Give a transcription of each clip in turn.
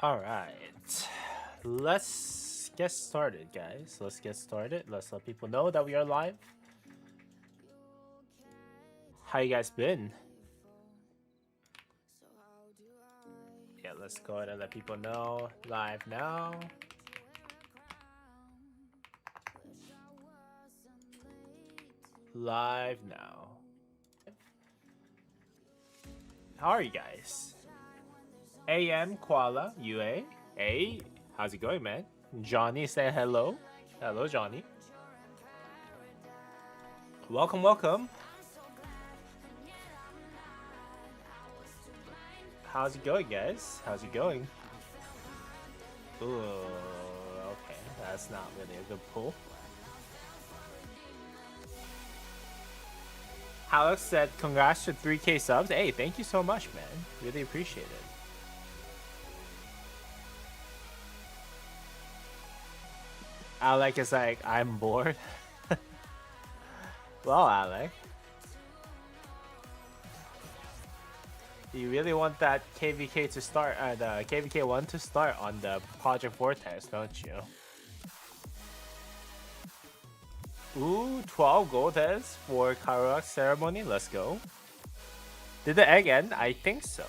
All right, let's get started, guys. Let's get started. Let's let people know that we are live. How you guys been? Yeah, let's go ahead and let people know live now. Live now. How are you guys? AM Koala UA. Hey, how's it going, man? Johnny, say hello. Hello, Johnny. Welcome, welcome. How's it going, guys? How's it going? Ooh, okay. That's not really a good pull. Alex said, congrats to 3K subs. Hey, thank you so much, man. Really appreciate it. Alec is like, I'm bored. Well, Alec. You really want that KVK to start, the KVK1 to start on the Project Vortex, don't you? Ooh, 12 Goldes for Karuak's ceremony. Let's go. Did the egg end? I think so.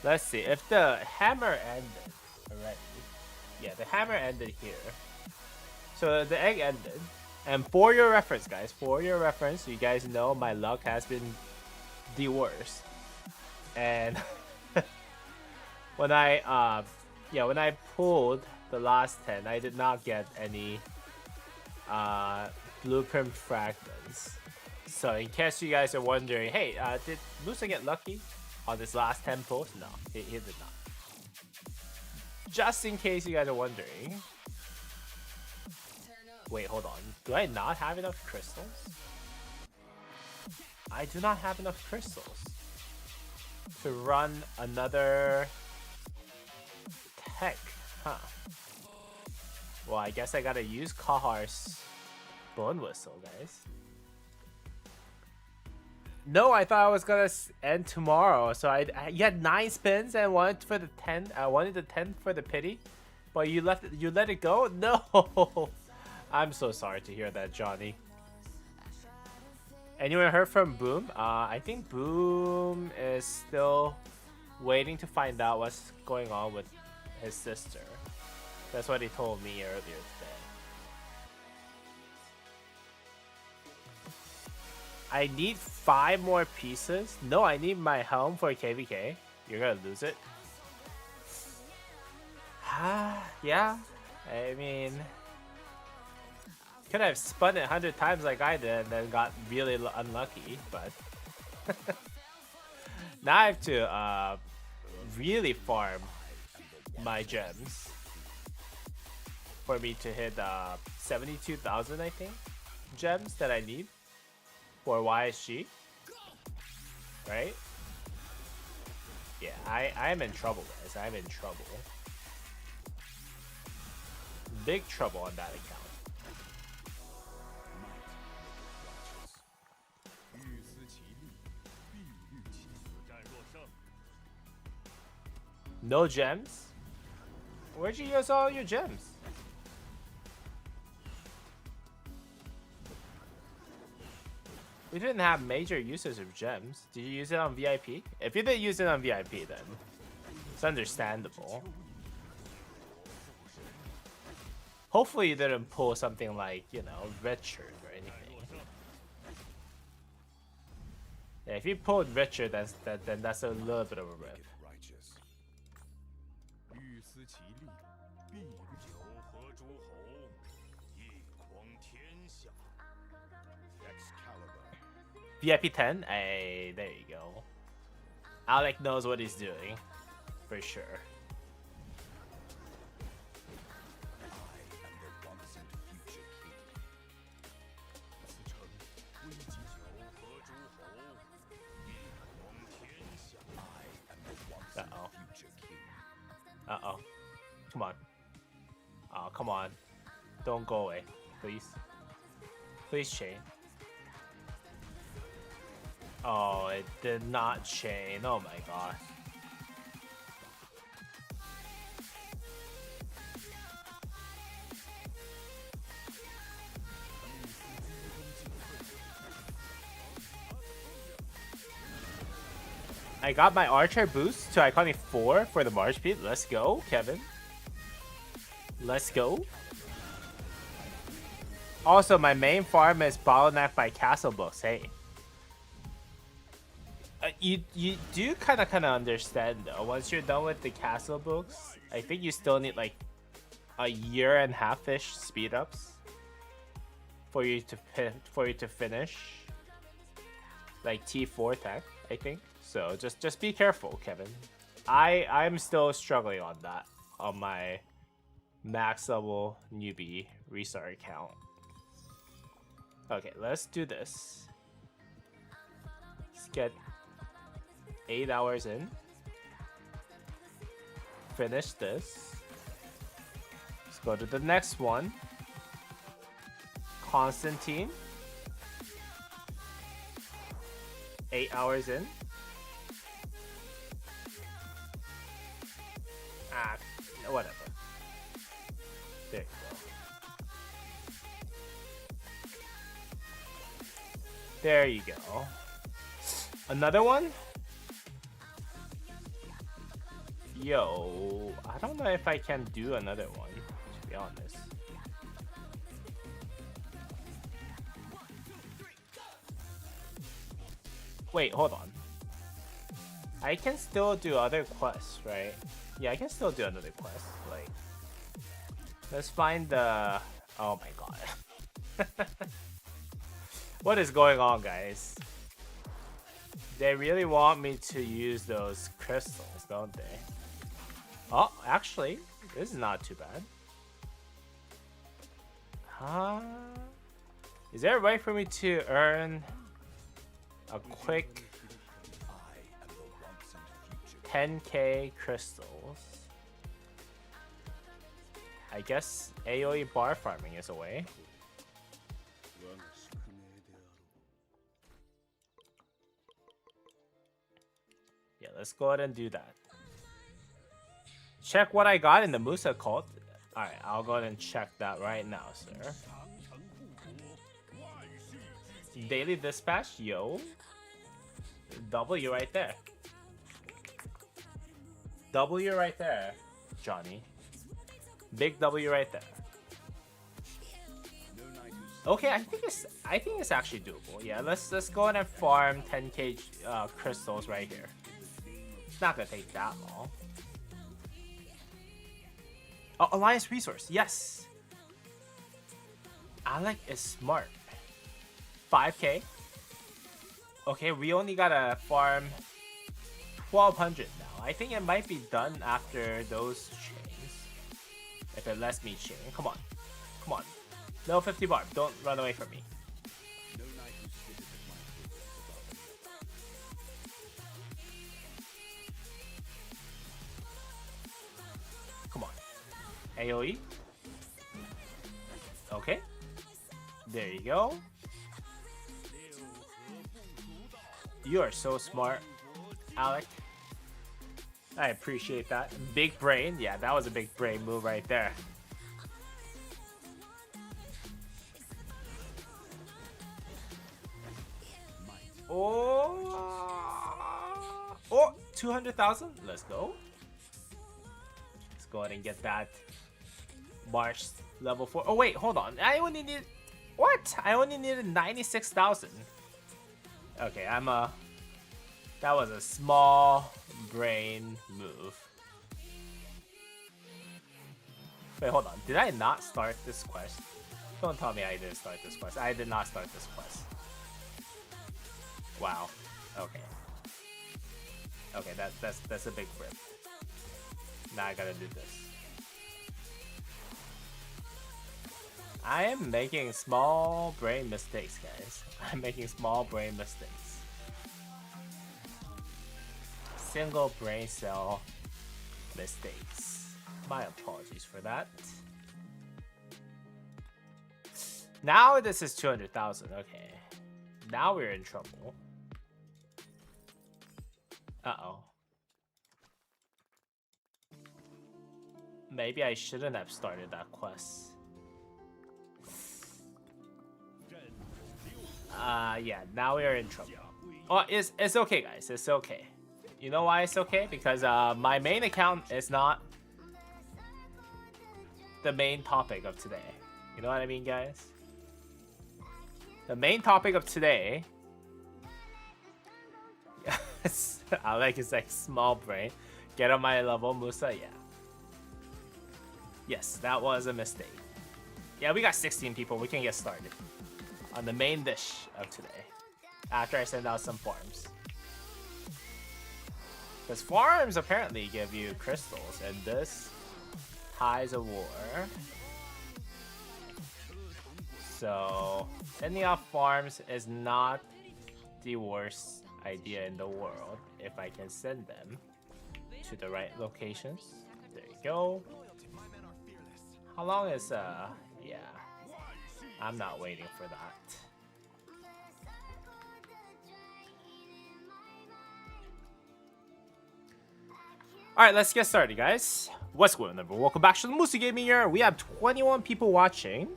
Let's see. If the hammer ended already. Yeah, the hammer ended here. So the egg ended. And for your reference, guys, for your reference, you guys know my luck has been the worst. And when I pulled the last 10, I did not get any blueprint fragments. So in case you guys are wondering, hey, did Musa get lucky on this last 10 pulls? No, he did not. Just in case you guys are wondering. Wait, hold on. Do I not have enough crystals? I do not have enough crystals to run another tech, huh? Well, I guess I gotta use Kahar's Bone Whistle, guys. No, I thought I was gonna end tomorrow. So you had 9 spins and wanted for the 10. I wanted the 10 for the pity, but you let it go. No, I'm so sorry to hear that, Johnny. Anyone heard from Boom? I think Boom is still waiting to find out what's going on with his sister. That's what he told me earlier today. I need 5 more pieces. No, I need my helm for KVK. You're gonna lose it. Yeah. I mean, could have spun it 100 times like I did and then got really unlucky, but now I have to really farm my gems for me to hit 72,000, I think, gems that I need for YSG, right? Yeah, I'm in trouble, guys. I'm in trouble. Big trouble on that account. No gems? Where'd you use all your gems? We didn't have major uses of gems. Did you use it on VIP? If you didn't use it on VIP, then it's understandable. Hopefully you didn't pull something like, you know, Richard or anything. Yeah, if you pulled Richard, then that's a little bit of a rip. VIP 10? Hey, there you go. Alec knows what he's doing. For sure. Uh-oh. Uh-oh. Come on. Oh, come on. Don't go away. Please. Please chain. Oh, it did not chain. Oh my god. I got my Archer boost to Iconic 4 for the March Beat. Let's go, Kevin. Let's go. Also, my main farm is bottlenecked by castle books. Hey. You do kind of understand though. Once you're done with the castle books, I think you still need like a year and a half-ish speed ups for you to finish like T4 tech, I think. So just be careful, Kevin. I'm still struggling on that on my max level newbie restart account. Okay, let's do this. Let's get 8 hours in. Finish this. Let's go to the next one. Constantine. 8 hours in. Ah, whatever. There you go. There you go. Another one? Yo, I don't know if I can do another one, to be honest. Wait, hold on. I can still do other quests, right? Yeah, I can still do another quest. Like, let's find the... Oh my god. What is going on, guys? They really want me to use those crystals, don't they? Oh, actually, this is not too bad. Is there a way for me to earn a quick 10k crystals? I guess AoE bar farming is a way. Yeah, let's go ahead and do that. Check what I got in the Musa cult. Alright, I'll go ahead and check that right now, sir. Daily dispatch, yo. W right there. W right there, Johnny. Big W right there. Okay, I think it's actually doable. Yeah, let's go ahead and farm 10k crystals right here. It's not gonna take that long. Oh, Alliance resource, yes. Alec is smart. 5k. Okay, we only gotta farm 1200 now. I think it might be done after those chains. If it lets me chain. Come on. Come on. No 50 barb. Don't run away from me. Come on. AoE. Okay. There you go. You are so smart, Alec. I appreciate that. Big brain. Yeah, that was a big brain move right there. Oh, 200,000. Let's go. Let's go ahead and get that March level 4. Oh wait, hold on. I only need what? I only needed 96,000. Okay, that was a small brain move. Wait, hold on. Did I not start this quest? Don't tell me I didn't start this quest. I did not start this quest. Wow. Okay. Okay, that's a big rip. Now I gotta do this. I am making small brain mistakes, guys. I'm making small brain mistakes. Single brain cell mistakes. My apologies for that. Now this is 200,000. Okay. Now we're in trouble. Uh-oh. Maybe I shouldn't have started that quest. Yeah, now we are in trouble. Oh, it's okay, guys. It's okay. You know why it's okay? Because my main account is not the main topic of today. You know what I mean, guys? The main topic of today... Yes, Alex is like small brain. Get on my level, Musa, yeah. Yes, that was a mistake. Yeah, we got 16 people. We can get started on the main dish of today. After I send out some farms. Because farms apparently give you crystals, and this ties a war. So, sending out farms is not the worst idea in the world if I can send them to the right locations. There you go. How long is, yeah. I'm not waiting for that. Alright, let's get started, guys. What's going on, everyone? Welcome back to the Musa Gaming here. We have 21 people watching.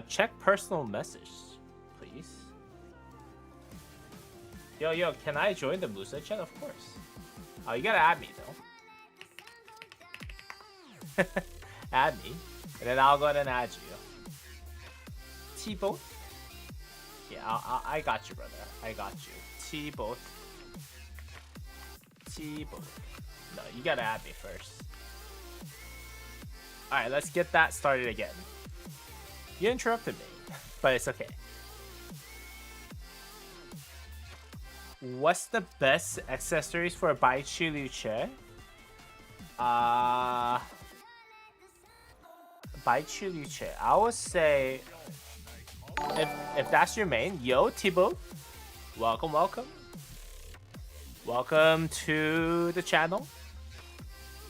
Check personal message, please. Yo, can I join the Musa chat? Of course. Oh, you gotta add me, though. Add me, and then I'll go ahead and add you. T-Boat? Yeah, I got you, brother. I got you. T-Boat. T-Boat. No, you gotta add me first. Alright, let's get that started again. You interrupted me, but it's okay. What's the best accessories for Baichu Luce? Baichu Luce. I would say, if that's your main, yo, Thibaut, welcome. Welcome to the channel.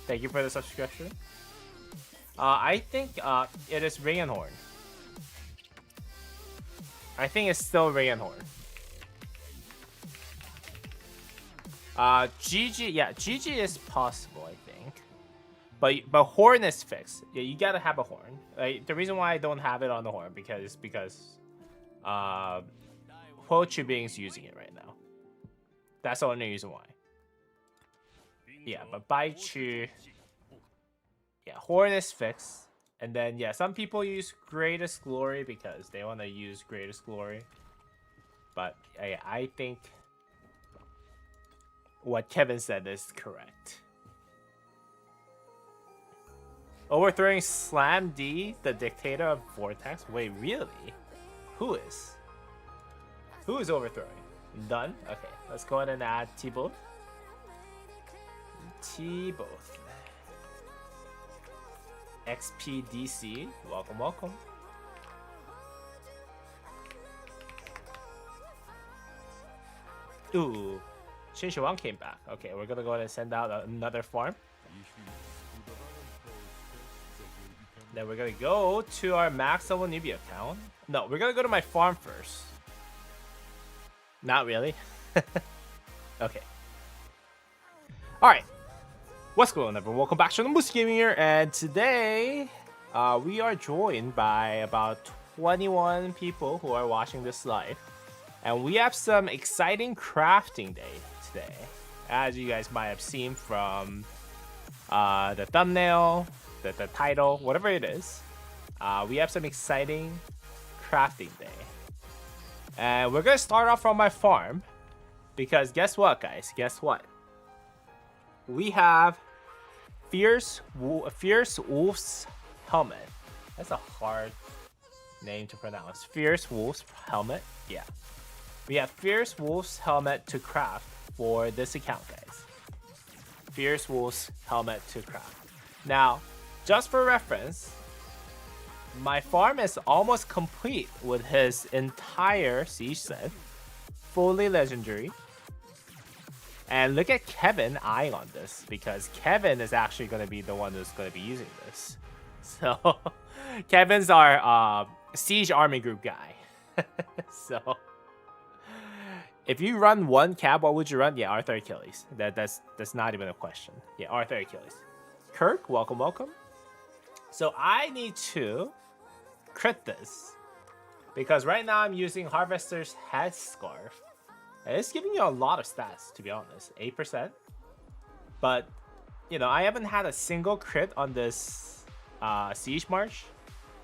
Thank you for the subscription. I think it is Ring and Horn. I think it's still Ring and Horn. GG, yeah, GG is possible, I think. But Horn is fixed. Yeah, you gotta have a Horn. The reason why I don't have it on the Horn because Huo Chubing's using it right now. That's the only reason why. Yeah, but Baichu, yeah, Horn is fixed. And then, yeah, some people use Greatest Glory because they want to use Greatest Glory. But yeah, I think what Kevin said is correct. Overthrowing Slam D, the dictator of Vortex? Wait, really? Who is? Who is overthrowing? Done? Okay, let's go ahead and add T-Both. T-Both. XPDC, welcome. Ooh, Shinshiwan came back. Okay, we're gonna go ahead and send out another farm. Then we're gonna go to our max level newbie account. No, we're gonna go to my farm first. Not really. Okay. Alright. What's going on, everyone? Welcome back to the Musa Gaming here, and today we are joined by about 21 people who are watching this live. And we have some exciting crafting day today. As you guys might have seen from the thumbnail, the title, whatever it is. We have some exciting crafting day. And we're going to start off from my farm. Because guess what, guys? Guess what? We have Fierce Wolf's Helmet. That's a hard name to pronounce. Fierce Wolf's Helmet. Yeah. We have Fierce Wolf's Helmet to craft for this account, guys. Fierce Wolf's Helmet to craft. Now, just for reference, my farm is almost complete with his entire siege set. Fully legendary. And look at Kevin eyeing on this, because Kevin is actually going to be the one who's going to be using this. So, Kevin's our Siege Army Group guy. So, if you run one cab, what would you run? Yeah, Arthur Achilles. That's not even a question. Yeah, Arthur Achilles. Kirk, welcome. So, I need to crit this, because right now I'm using Harvester's Headscarf It's giving you a lot of stats, to be honest. 8%. But, you know, I haven't had a single crit on this Siege March.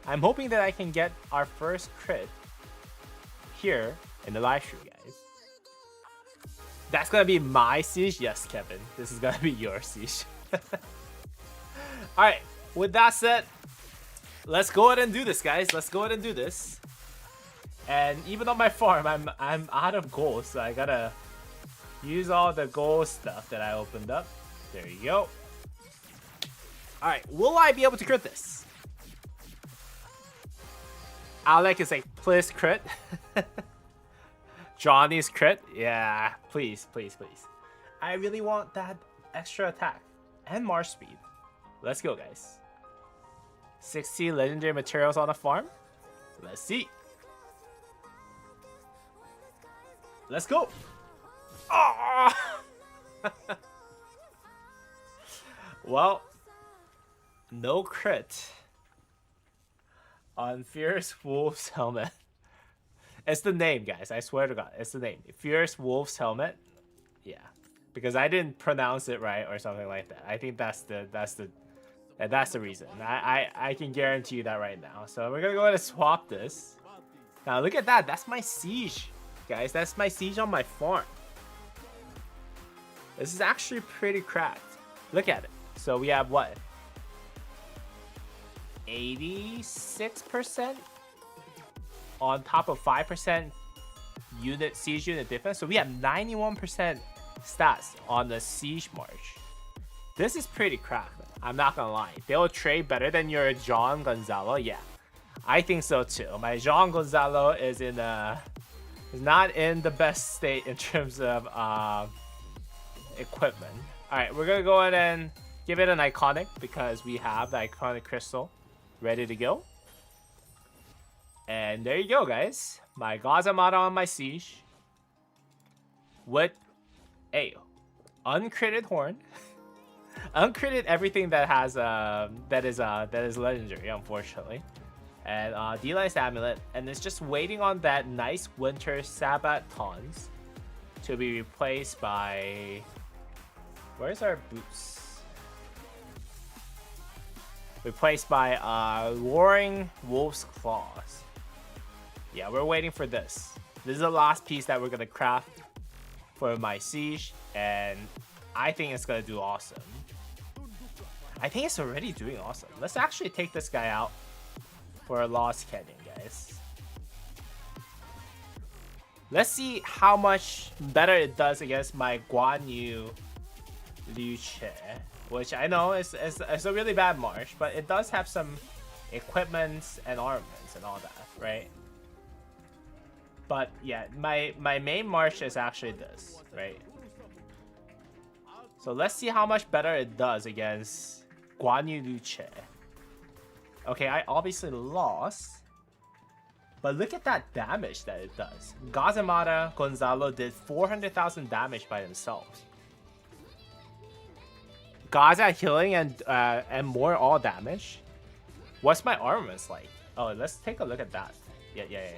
I'm hoping that I can get our first crit here in the live stream, guys. That's gonna be my Siege? Yes, Kevin. This is gonna be your Siege. Alright, with that said, let's go ahead and do this, guys. Let's go ahead and do this. And even on my farm, I'm out of gold, so I gotta use all the gold stuff that I opened up. There you go. Alright, will I be able to crit this? Alec is like, please crit. Johnny's crit? Yeah, please, please, please. I really want that extra attack and march speed. Let's go, guys. 60 legendary materials on the farm. Let's see. Let's go. Oh! Well, no crit on Fierce Wolf's helmet. It's the name, guys. I swear to God, it's the name. Fierce Wolf's helmet. Yeah, because I didn't pronounce it right or something like that. I think that's the reason. I can guarantee you that right now. So we're gonna go ahead and swap this. Now look at that. That's my siege, guys. That's my siege on my farm. This is actually pretty cracked. Look at it. So we have what? 86% on top of 5% siege unit defense. So we have 91% stats on the Siege March. This is pretty cracked. I'm not gonna lie. They'll trade better than your John Gonzalo. Yeah, I think so too. My John Gonzalo is not in the best state in terms of equipment. All right, we're gonna go ahead and give it an iconic because we have the iconic crystal ready to go. And there you go, guys. My Gazamata on my siege with a uncritted horn. Uncritted everything that has that is legendary, unfortunately. And D-Line's amulet, and it's just waiting on that nice winter Sabbat tons to be replaced by, where's our boots? Replaced by Roaring Wolf's Claws. Yeah, we're waiting for this. This is the last piece that we're gonna craft for my siege, and I think it's gonna do awesome. I think it's already doing awesome. Let's actually take this guy out for a Lost Canyon, guys. Let's see how much better it does against my Guan Yu Liu Che, which I know is a really bad march, but it does have some equipments and armaments and all that, right? But yeah, my main march is actually this, right? So let's see how much better it does against Guan Yu Liu Che. Okay, I obviously lost, but look at that damage that it does. Gazamata Gonzalo did 400,000 damage by themselves. Gaza healing and more all damage. What's my armaments like? Oh, let's take a look at that. Yeah.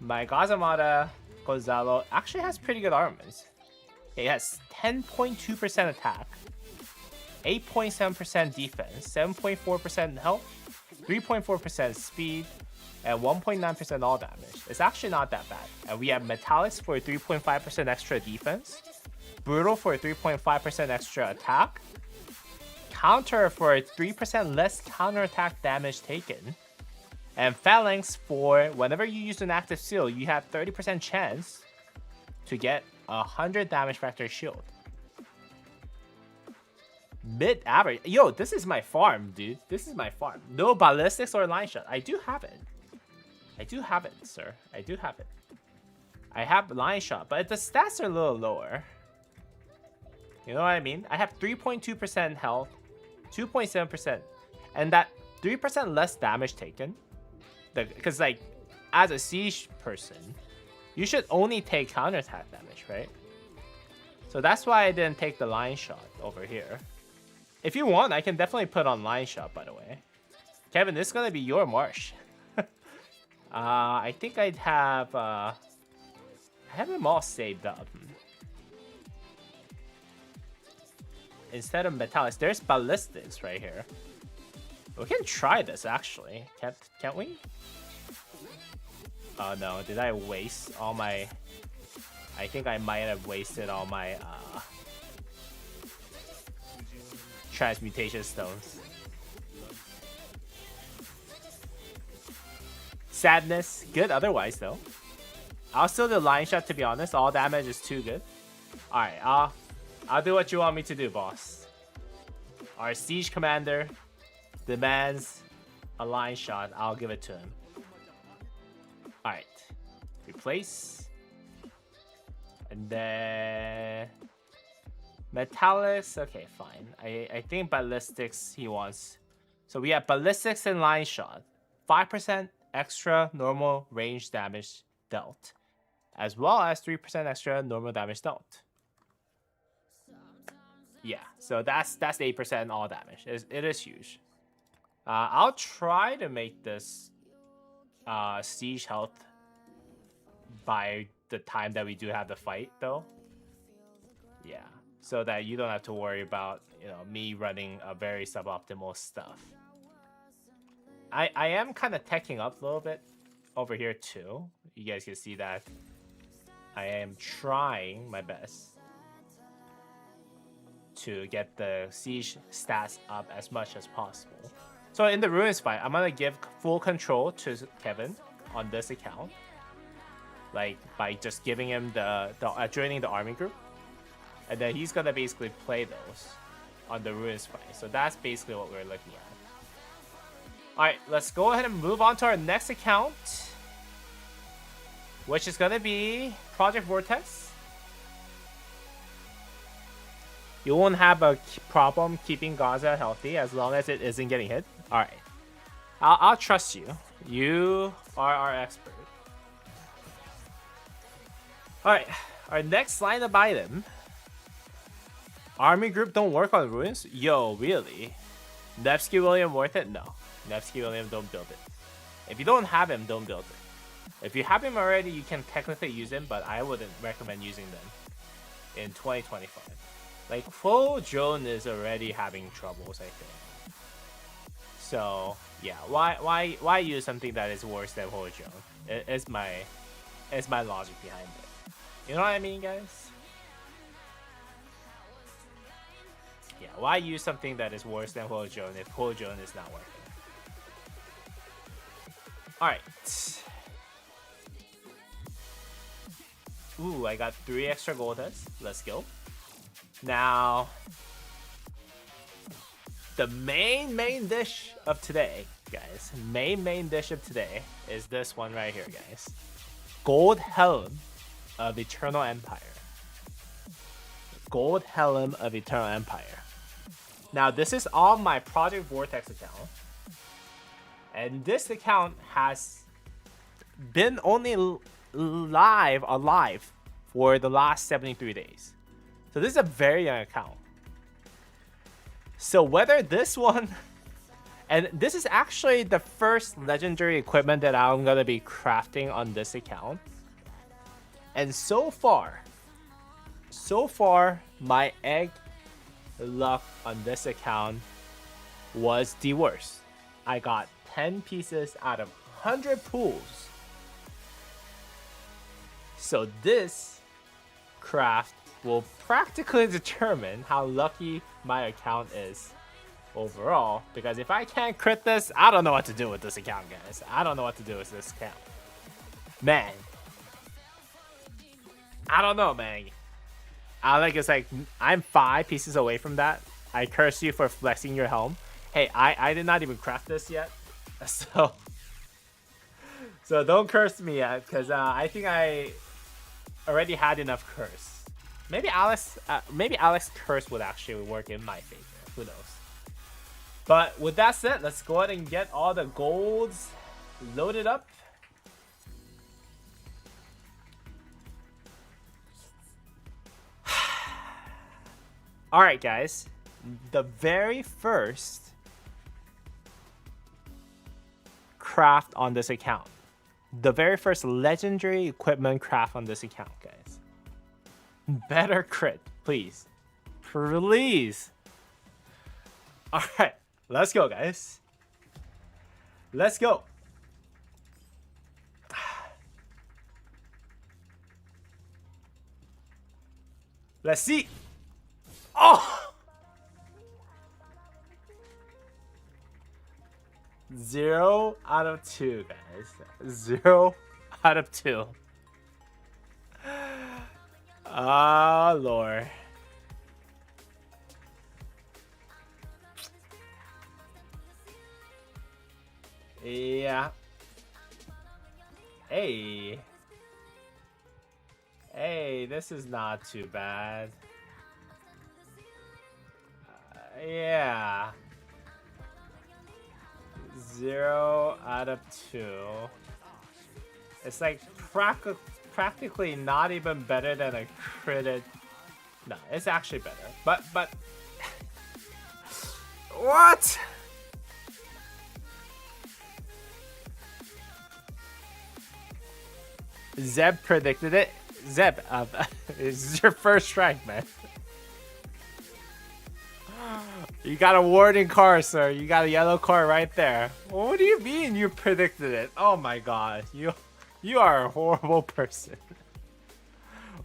My Gazamata Gonzalo actually has pretty good armaments. It has 10.2% attack, 8.7% defense, 7.4% health, 3.4% speed, and 1.9% all damage. It's actually not that bad. And we have Metallics for 3.5% extra defense, Brutal for 3.5% extra attack, Counter for 3% less counterattack damage taken, and Phalanx for whenever you use an active seal, you have 30% chance to get 100 damage factor shield. Mid average. Yo, this is my farm, dude. This is my farm. No ballistics or line shot. I do have it. I do have it, sir. I do have it. I have line shot, but the stats are a little lower. You know what I mean? I have 3.2% health, 2.7%, and that 3% less damage taken. Because like, as a siege person, you should only take counterattack damage, right? So that's why I didn't take the line shot over here. If you want, I can definitely put on line shot, by the way. Kevin, this is gonna be your marsh. I think I'd have I have them all saved up. Instead of Metallus, there's Ballistics right here. We can try this actually. Can't we? Oh no, did I waste all my... I think I might have wasted all my transmutation stones. Sadness, good otherwise though. I'll still do line shot, to be honest. All damage is too good. Alright, I'll do what you want me to do, boss. Our siege commander demands a line shot. I'll give it to him. Alright. Replace. And then Metallus. Okay, fine. I think Ballistics he wants. So we have Ballistics and line shot. 5% extra normal range damage dealt, as well as 3% extra normal damage dealt. Yeah, so that's 8% all damage. It is huge. I'll try to make this siege health by the time that we do have the fight, though. Yeah, so that you don't have to worry about, you know, me running a very suboptimal stuff. I am kind of teching up a little bit over here too. You guys can see that I am trying my best to get the siege stats up as much as possible. So in the Ruins fight, I'm gonna give full control to Kevin on this account, like by just giving him the joining the army group, and then he's gonna basically play those on the Ruins fight. So that's basically what we're looking at. Alright, let's go ahead and move on to our next account, which is gonna be Project Vortex. You won't have a problem keeping Gaza healthy as long as it isn't getting hit. Alright, I'll trust you. You are our expert. Alright, our next line of item. Army group don't work on ruins? Yo, really? Nevsky William worth it? No. Nevsky William, don't build it. If you don't have him, don't build it. If you have him already, you can technically use him, but I wouldn't recommend using them in 2025. Like, Full Drone is already having troubles, I think. So, yeah, why use something that is worse than Full Drone? It's my logic behind it. You know what I mean, guys? Yeah, why use something that is worse than Full Drone if Full Drone is not working? Alright. Ooh, I got 3 extra gold dust. Let's go. Now, the main dish of today, guys. Main dish of today is this one right here, guys. Gold Helm of Eternal Empire. Gold Helm of Eternal Empire. Now, this is on my Project Vortex account. And this account has been only alive for the last 73 days. So this is a very young account. So whether this one, and this is actually the first legendary equipment that I'm going to be crafting on this account. And so far, my egg luck on this account was the worst. I got 10 pieces out of 100 pools. So this craft will practically determine how lucky my account is overall. Because if I can't crit this, I don't know what to do with this account, guys. I don't know what to do with this account. Man. I don't know, man. Alec is like, I'm 5 pieces away from that. I curse you for flexing your helm. Hey, I did not even craft this yet. So don't curse me yet, because I think I already had enough curse. Maybe Alex curse would actually work in my favor. Who knows? But with that said, let's go ahead and get all the golds loaded up. Alright, guys. The very first craft on this account the very first legendary equipment craft on this account, guys. Better crit, please. Please. Alright, let's go, guys. Let's go. Let's see. Oh! 0 out of 2, guys. 0 out of 2. Ah, Lord. Yeah. Hey. Hey, this is not too bad. Yeah. 0 out of 2. It's like practically not even better than a critted. No, it's actually better. But what? Zeb predicted it. Zeb, this is your first strike, man. You got a warning car, sir. You got a yellow car right there. What do you mean you predicted it? Oh my god. You are a horrible person.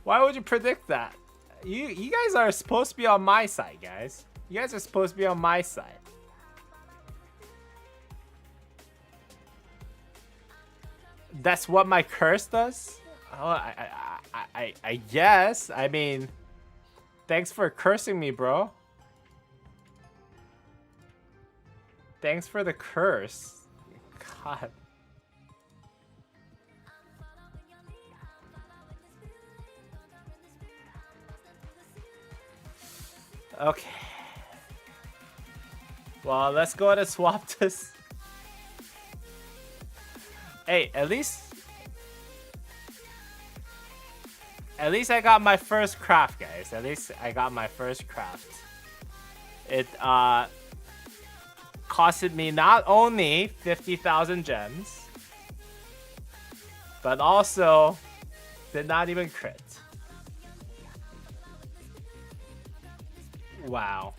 Why would you predict that? You guys are supposed to be on my side, guys. You guys are supposed to be on my side. That's what my curse does? Oh, I guess. I mean, thanks for cursing me, bro. Thanks for the curse. God. Okay. Well, let's go ahead and swap this. Hey, at least I got my first craft, guys. At least I got my first craft. It costed me not only 50,000 gems, but also did not even crit. Wow.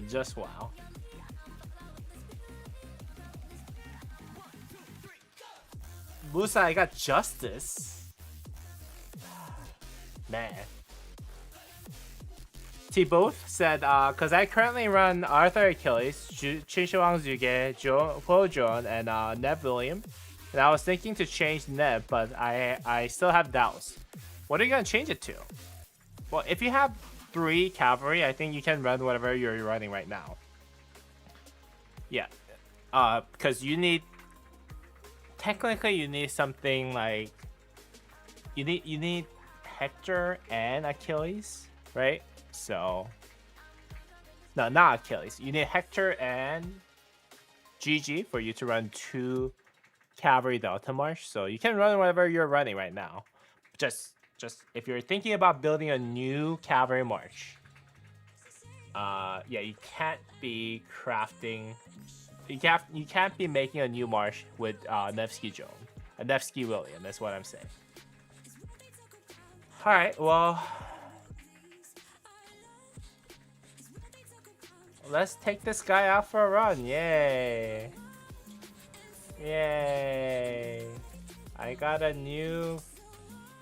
Just wow. Musa, I got justice. Man. T-Both said, because I currently run Arthur Achilles, Chishuang Zuge, Huo and Neb William. And I was thinking to change Neb, but I still have doubts. What are you going to change it to? Well, if you have 3 cavalry, I think you can run whatever you're running right now. Yeah. Because you need... Technically, you need something like... You need Hector and Achilles, right? So... No, not Achilles. You need Hector and GG for you to run 2 cavalry Delta March. So you can run whatever you're running right now. Just if you're thinking about building a new cavalry march, yeah, you can't be crafting. You can't be making a new march with Nevsky Joan, Nevsky William. That's what I'm saying. All right, well, let's take this guy out for a run. Yay! Yay! I got a new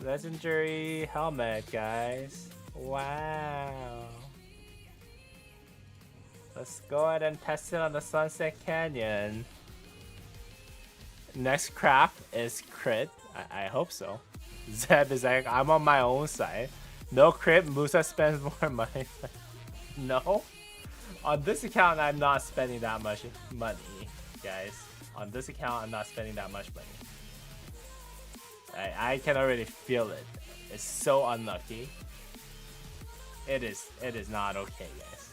legendary helmet, guys. Wow. Let's go ahead and test it on the Sunset Canyon. Next craft is crit. I hope so. Zeb is like, I'm on my own side. No crit, Musa spends more money. No? On this account, I'm not spending that much money, guys. On this account, I'm not spending that much money. I can already feel it. It's so unlucky. It is not okay, guys.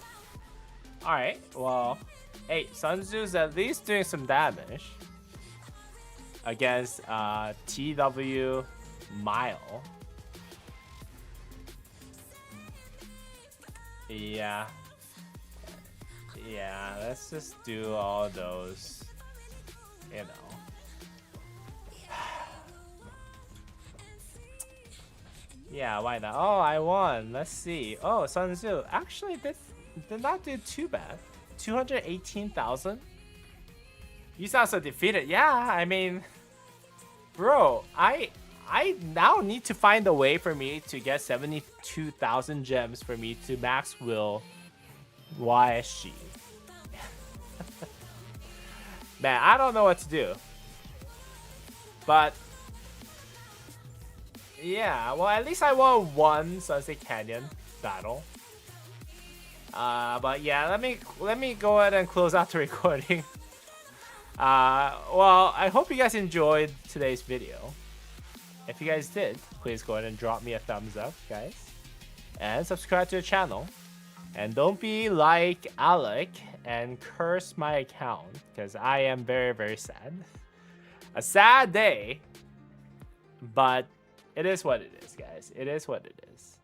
Alright, well, hey, Sun Tzu's at least doing some damage against TW Mile. Yeah, let's just do all those, you know. Yeah, why not? Oh, I won. Let's see. Oh, Sun Tzu. Actually, this did not do too bad. 218,000? You sound so defeated. Yeah, I mean, bro, I now need to find a way for me to get 72,000 gems for me to max will YSG. Man, I don't know what to do. But yeah, well, at least I won one Sunset Canyon battle. But yeah, let me go ahead and close out the recording. Well, I hope you guys enjoyed today's video. If you guys did, please go ahead and drop me a thumbs up, guys, and subscribe to the channel. And don't be like Alec and curse my account, because I am very, very sad. A sad day, but it is what it is, guys. It is what it is.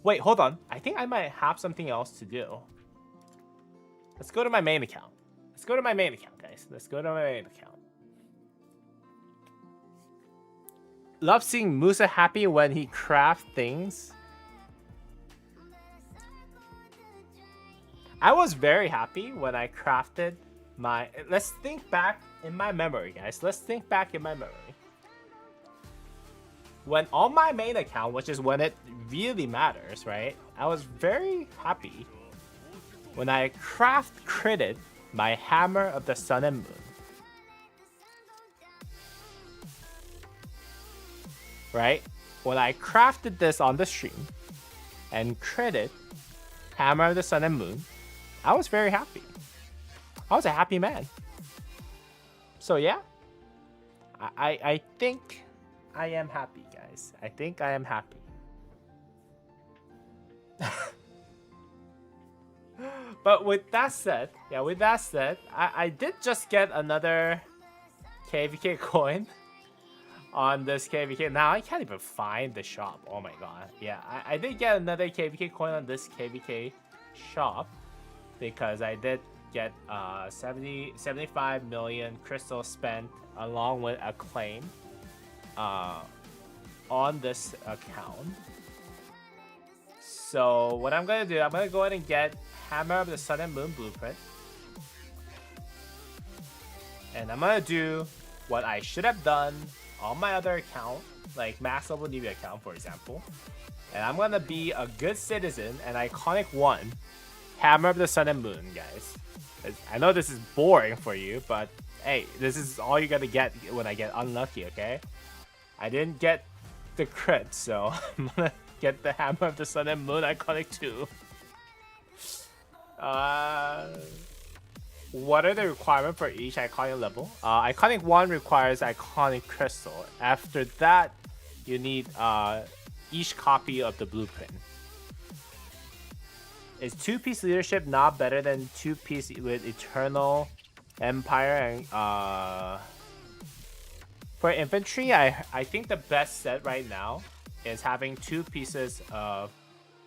Wait, hold on. I think I might have something else to do. Let's go to my main account. Let's go to my main account, guys. Let's go to my main account. Love seeing Musa happy when he crafts things. I was very happy when I crafted my... Let's think back in my memory, guys. Let's think back in my memory. When on my main account, which is when it really matters, right? I was very happy when I critted my Hammer of the Sun and Moon. Right? When I crafted this on the stream and critted Hammer of the Sun and Moon, I was very happy. I was a happy man. So yeah, I think I am happy, guys. I think I am happy. But with that said, I did just get another KVK coin on this KVK. Now I can't even find the shop. Oh my god. Yeah, I did get another KVK coin on this KVK shop because I did get 75 million crystals spent along with a claim on this account. So what I'm gonna do, I'm gonna go ahead and get Hammer of the Sun and Moon blueprint, and I'm gonna do what I should have done on my other account, like max level Nivea account, for example. And I'm gonna be a good citizen and iconic one Hammer of the Sun and Moon, guys. I know this is boring for you, but hey, this is all you're gonna get when I get unlucky, okay? I didn't get the crit, so I'm gonna get the Hammer of the Sun and Moon iconic 2. What are the requirements for each iconic level? Iconic 1 requires iconic crystal. After that, you need each copy of the blueprint. Is 2-piece leadership not better than 2-piece with Eternal Empire? And for infantry, I think the best set right now is having 2 pieces of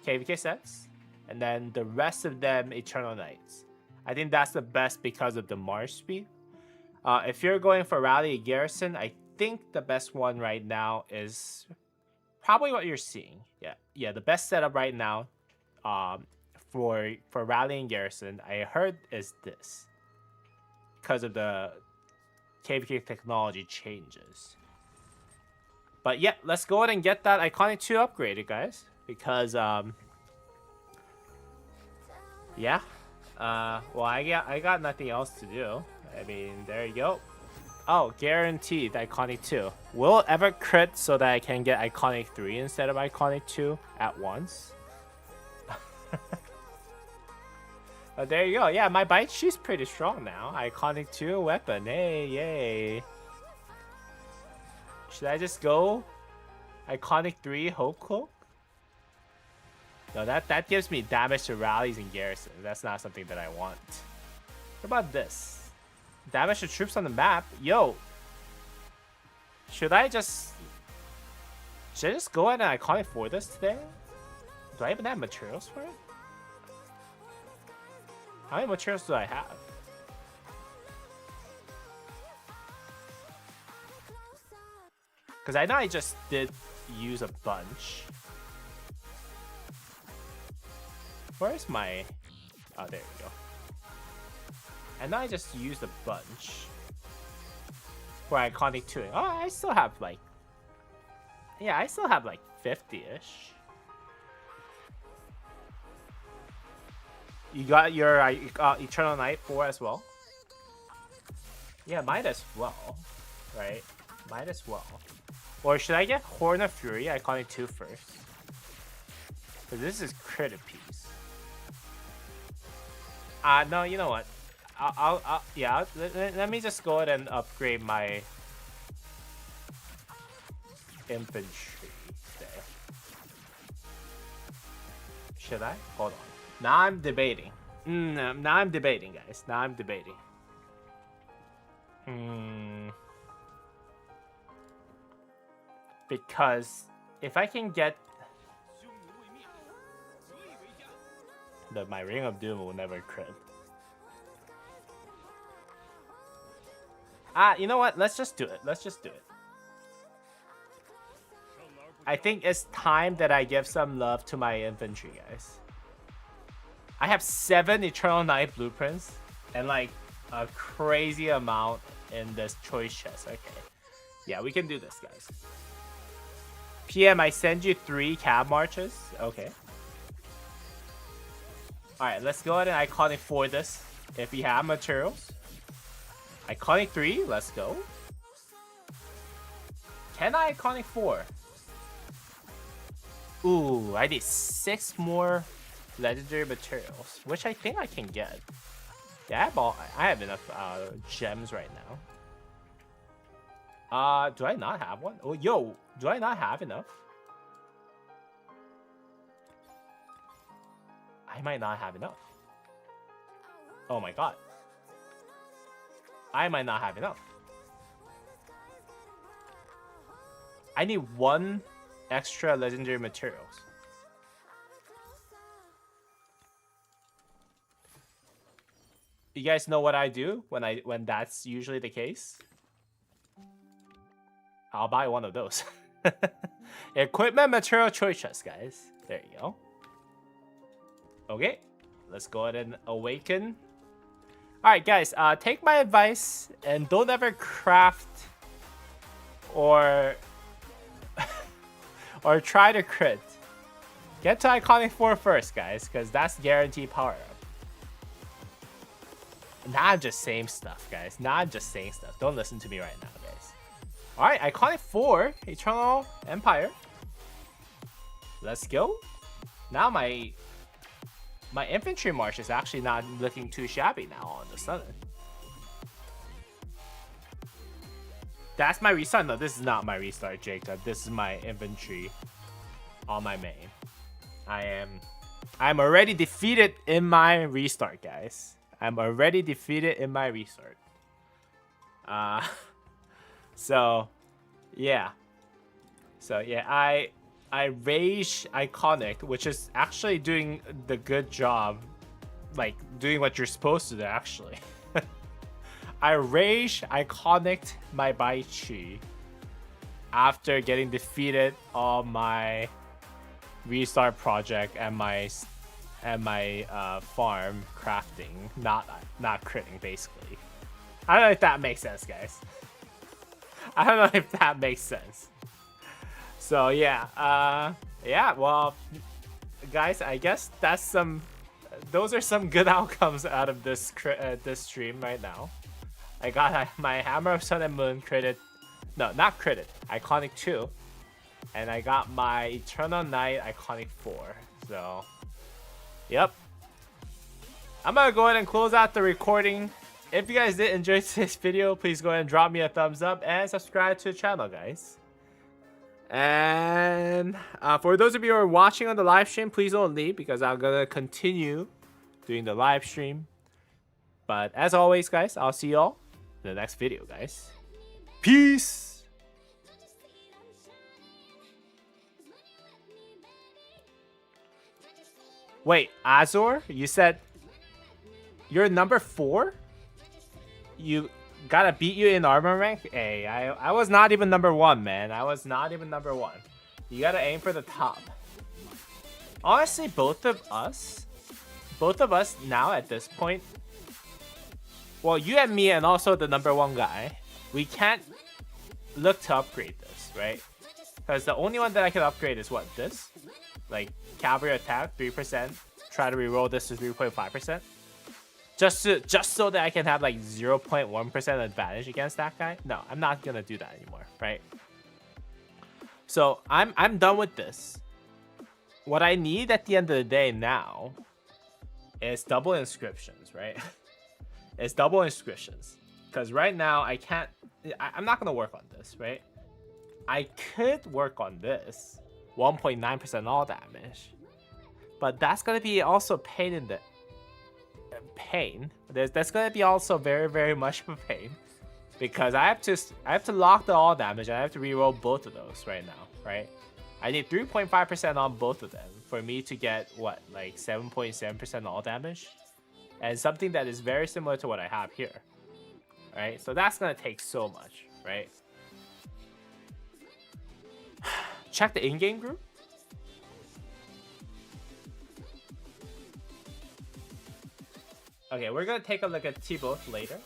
KVK sets, and then the rest of them Eternal Knights. I think that's the best because of the march speed. If you're going for Rally Garrison, I think the best one right now is probably what you're seeing. Yeah, the best setup right now for Rally and Garrison, I heard, is this because of the KVK technology changes. But yeah, let's go ahead and get that iconic 2 upgraded, guys, because yeah. Well, I got nothing else to do. I mean, there you go. Oh, guaranteed iconic 2. Will it ever crit so that I can get iconic 3 instead of iconic 2 at once? But there you go. Yeah, my bite, she's pretty strong now. Iconic 2 weapon. Hey, yay. Should I just go iconic 3 Hope Cloak? No, that gives me damage to rallies and garrisons. That's not something that I want. What about this? Damage to troops on the map? Yo! Should I just go ahead and iconic for this today? Do I even have materials for it? How many materials do I have? Because I know I just did use a bunch. Where's my... Oh, there we go. And now I just used a bunch for Iconic 2. Oh, I still have like... Yeah, I still have like 50-ish. You got your Eternal Night 4 as well? Yeah, might as well. Right? Might as well. Or should I get Horn of Fury Iconic 2 first? Because this is crit piece. No, you know what? Let me just go ahead and upgrade my infantry there. Should I? Hold on. Now I'm debating. Now I'm debating, guys. Now I'm debating. Because if I can get my Ring of Doom will never crit. You know what? Let's just do it. Let's just do it. I think it's time that I give some love to my infantry, guys. I have 7 Eternal Night blueprints and like a crazy amount in this choice chest. Okay. Yeah, we can do this, guys. PM, I send you 3 cab marches. Okay. Alright, let's go ahead and Iconic 4 this. If we have materials. Iconic 3, let's go. Can I Iconic 4? Ooh, I need 6 more legendary materials, which I think I can get. Yeah, I have enough gems right now. Do I not have one? Oh, yo, do I not have enough? I might not have enough. Oh my god. I might not have enough. I need 1 extra legendary materials. You guys know what I do when that's usually the case? I'll buy one of those. Equipment material choice chest, guys. There you go. Okay, let's go ahead and awaken. Alright guys, take my advice and don't ever craft or or try to crit. Get to Iconic 4 first, guys, because that's guaranteed power up. Now I'm just saying stuff, guys. Now I'm just saying stuff. Don't listen to me right now, guys. Alright, Iconic 4, Eternal Empire. Let's go. Now my infantry march is actually not looking too shabby now all of a sudden. That's my restart. No, this is not my restart, Jacob. This is my infantry on my main. I'm already defeated in my restart, guys. I'm already defeated in my restart. So yeah, I rage Iconic, which is actually doing the good job, like doing what you're supposed to do actually. I rage Iconic my Baichi after getting defeated on my restart project and my farm crafting, not critting basically. I don't know if that makes sense, guys. I don't know if that makes sense. So yeah, well, guys, I guess those are some good outcomes out of this stream right now. I got my Hammer of Sun and Moon critted, no, not critted, Iconic 2, and I got my Eternal Night Iconic 4. So, yep. I'm gonna go ahead and close out the recording. If you guys did enjoy this video, please go ahead and drop me a thumbs up and subscribe to the channel, guys. And for those of you who are watching on the live stream, please don't leave because I'm gonna continue doing the live stream. But as always, guys, I'll see y'all in the next video, guys. Peace. Wait, Azor, you said you're number 4? You gotta beat you in armor rank? Hey, I was not even number 1, man. I was not even number 1. You gotta aim for the top. Honestly, both of us now at this point, well, you and me and also the #1 guy, we can't look to upgrade this, right? Because the only one that I can upgrade is what, this? Like, cavalry attack, 3%. Try to reroll this to 3.5%. Just so that I can have like 0.1% advantage against that guy? No, I'm not gonna do that anymore, right? So I'm done with this. What I need at the end of the day now is double inscriptions, right? It's double inscriptions. Because right now I'm not gonna work on this, right? I could work on this 1.9% all damage, but that's gonna be also pain in the pain. That's gonna be also very, very much of a pain because I have to lock the all damage and I have to reroll both of those right now, right? I need 3.5% on both of them for me to get what, like 7.7% all damage, and something that is very similar to what I have here, right? So that's gonna take so much, right? Check the in-game group. Okay, we're gonna take a look at T-Both later.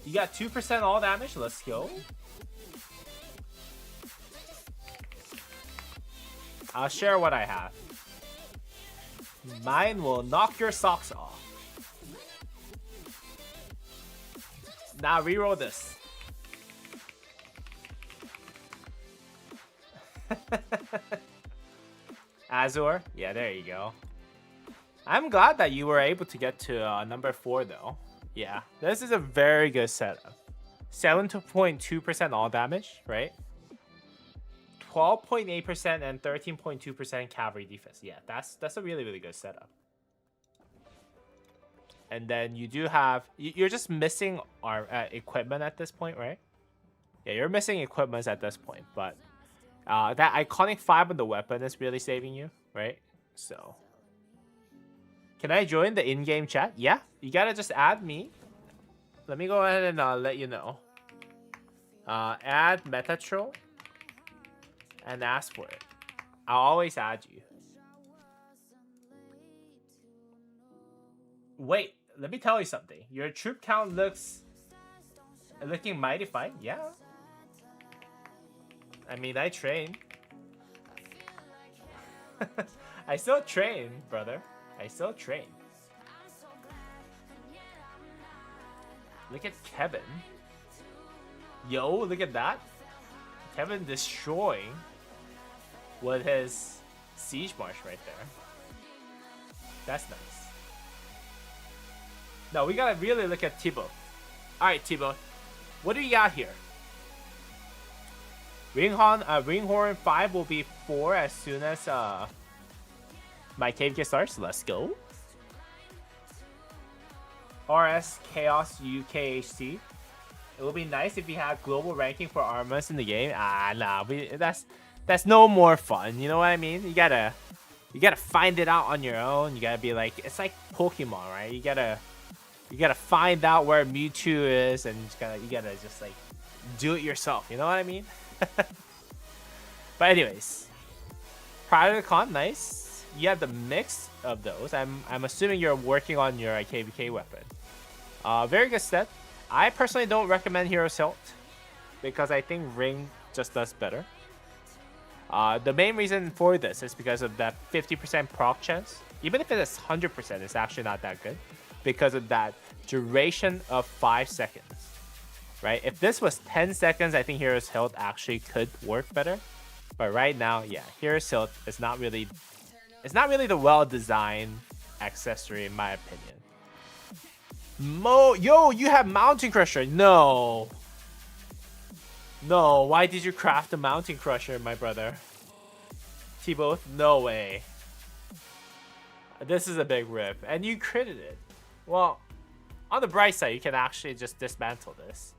You got 2% all damage, let's go. I'll share what I have. Mine will knock your socks off. Now reroll this. Azure, yeah, there you go. I'm glad that you were able to get to #4 though. Yeah, this is a very good setup. 7.2% all damage, right? 12.8% and 13.2% cavalry defense. Yeah, that's a really, really good setup. And then you do have, you're just missing our equipment at this point, right? Yeah, you're missing equipment at this point, but that iconic 5 on the weapon is really saving you, right? So, can I join the in-game chat? Yeah, you gotta just add me. Let me go ahead and let you know. Add Metatroll and ask for it. I'll always add you. Wait, let me tell you something. Your troop count looking mighty fine. Yeah. I mean, I train. I still train, brother. I still train. Look at Kevin. Yo, look at that. Kevin destroying with his siege march right there. That's nice. No, we gotta really look at T-Both. Alright, T-Both. What do you got here? Ringhorn 5 will be 4 as soon as my cave get starts. Let's go. RS Chaos UKHC. It would be nice if you had global ranking for armors in the game. Ah, nah, that's no more fun. You know what I mean? You gotta find it out on your own. You gotta be like, it's like Pokemon, right? You gotta find out where Mewtwo is, and you gotta just like do it yourself. You know what I mean? But anyways, prior to the con, nice. You have the mix of those. I'm assuming you're working on your KVK weapon. Very good set. I personally don't recommend Hero's Hilt because I think Ring just does better. The main reason for this is because of that 50% proc chance. Even if it is 100%, it's actually not that good because of that duration of 5 seconds. Right? If this was 10 seconds, I think Hero's Hilt actually could work better. But right now, yeah, Hero's Hilt is not really, it's not really the well-designed accessory in my opinion. Yo, you have Mountain Crusher. No, why did you craft a Mountain Crusher, my brother? T-Both, no way. This is a big rip, and you critted it. Well, on the bright side, you can actually just dismantle this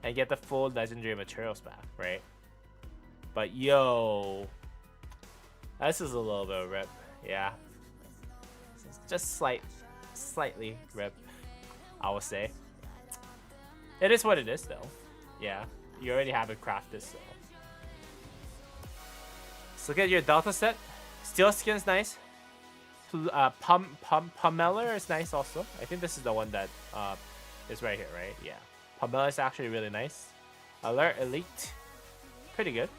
and get the full legendary materials back, right? But yo, this is a little bit of rip, yeah. Just slightly rip, I would say. It is what it is, though. Yeah. You already have it crafted, so. Let's look at your Delta set. Steel Skin's nice. Pummeler is nice also. I think this is the one that is right here, right? Yeah. Pummeler is actually really nice. Alert Elite. Pretty good,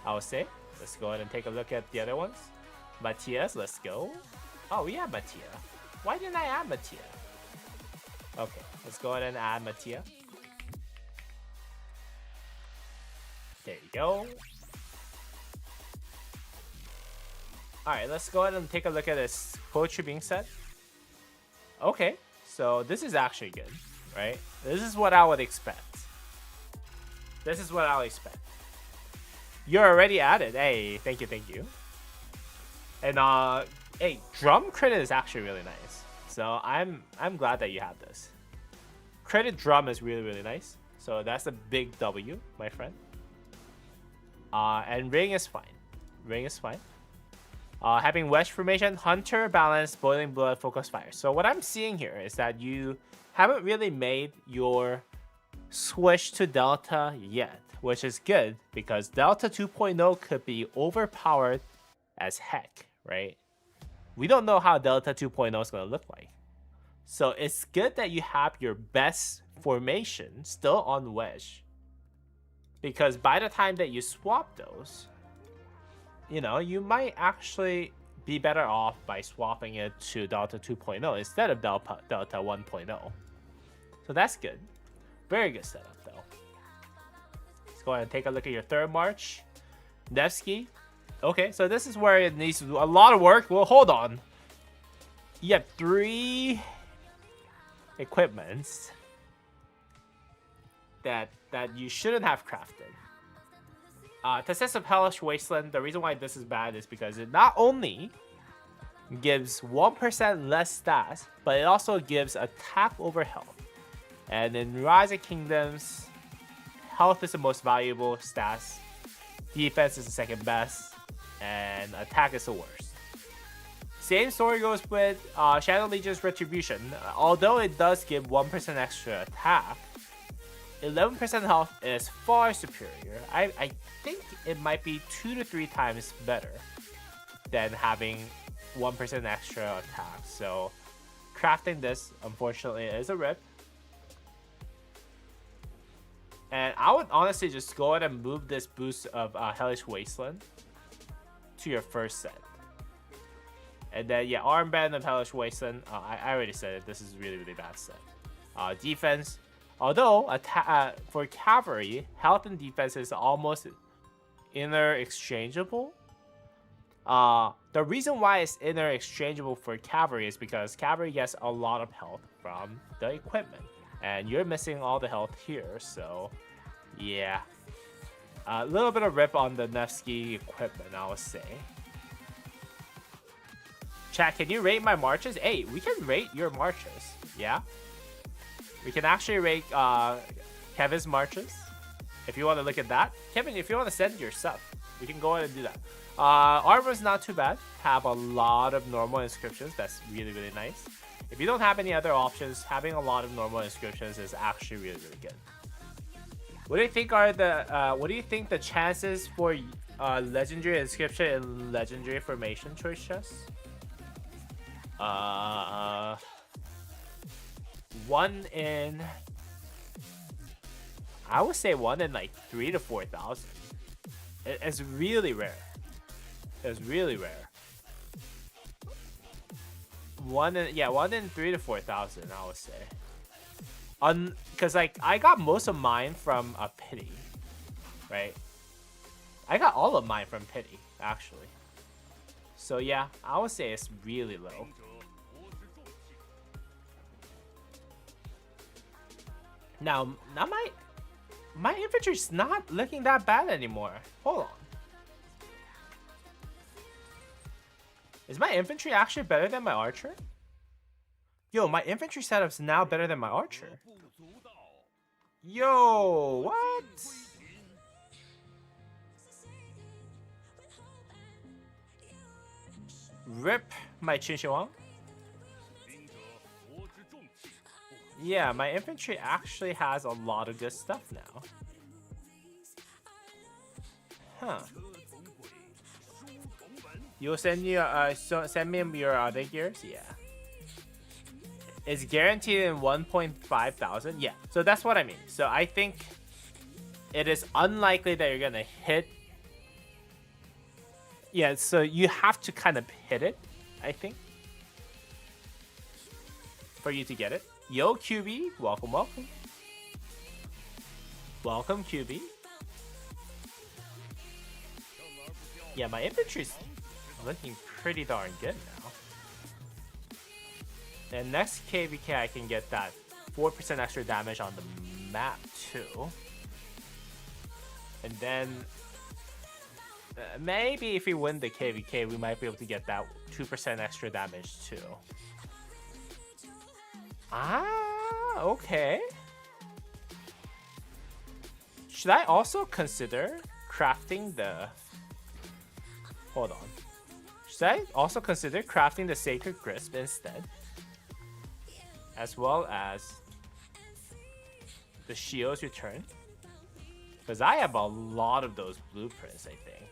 I would say. Let's go ahead and take a look at the other ones. Matias, let's go. Oh, we have Mattia. Why didn't I add Mattia? Okay, let's go ahead and add Mattia. There you go. Alright, let's go ahead and take a look at this Poetry Being set. Okay, so this is actually good, right? This is what I would expect. This is what I would expect. You're already added. Hey, thank you, thank you. And hey, Drum Credit is actually really nice. So I'm glad that you have this. Credit Drum is really, really nice. So that's a big W, my friend. And Ring is fine. Ring is fine. Having Wedge Formation, Hunter, Balance, Boiling Blood, Focus Fire. So what I'm seeing here is that you haven't really made your switch to Delta yet, which is good because Delta 2.0 could be overpowered as heck, right? We don't know how Delta 2.0 is going to look like. So it's good that you have your best formation still on Wedge. Because by the time that you swap those, you know, you might actually be better off by swapping it to Delta 2.0 instead of Delta 1.0. So that's good. Very good setup, though. Let's go ahead and take a look at your third march. Nevsky. Okay, so this is where it needs a lot of work. Well, hold on. You have 3 equipments that you shouldn't have crafted. Tessess of Hellish Wasteland, the reason why this is bad is because it not only gives 1% less stats, but it also gives attack over health. And in Rise of Kingdoms, health is the most valuable stats, defense is the second best, and attack is the worst. Same story goes with Shadow Legion's Retribution. Although it does give 1% extra attack, 11% health is far superior. I think it might be 2 to 3 times better than having 1% extra attack. So crafting this, unfortunately, is a rip. And I would honestly just go ahead and move this boost of Hellish Wasteland to your first set. And then, yeah, Armband of Hellish Wasteland. I already said it. This is really, really bad set. Defense. Although, for Cavalry, health and defense is almost interchangeable. The reason why it's interchangeable for Cavalry is because Cavalry gets a lot of health from the equipment. And you're missing all the health here, so yeah. A little bit of rip on the Nevsky equipment, I would say. Chat, can you rate my marches? Hey, we can rate your marches, yeah? We can actually rate Kevin's marches, if you want to look at that. Kevin, if you want to send your stuff, we can go ahead and do that. Armor's not too bad. Have a lot of normal inscriptions. That's really, really nice. If you don't have any other options, having a lot of normal inscriptions is actually really, really good. What do you think are the chances for legendary inscription and legendary formation choice chests? 1 in, I would say 1 in like 3,000 to 4,000. It's really rare. It's really rare. 1 in 3,000 to 4,000, I would say. Because like I got most of mine from a pity, right? I got all of mine from pity, actually. So yeah, I would say it's really low. Now my infantry's not looking that bad anymore. Hold on. Is my infantry actually better than my archer? Yo, my infantry setup's now better than my archer. Yo, what? Rip my Qin Shi Huang. Yeah, my infantry actually has a lot of good stuff now. Huh. You'll send send me your other gears? Yeah. It's guaranteed in 1.5 thousand? Yeah. So that's what I mean. So I think it is unlikely that you're gonna hit. Yeah, so you have to kind of hit it, I think, for you to get it. Yo, QB, welcome, welcome. Welcome, QB. Yeah, my infantry's looking pretty darn good now. And next KVK, I can get that 4% extra damage on the map too. And then maybe if we win the KVK, we might be able to get that 2% extra damage too. Ah, okay. Should I also consider crafting the... Hold on. Should I also consider crafting the Sacred Crisp instead? As well as the Shio's Return? Because I have a lot of those blueprints, I think.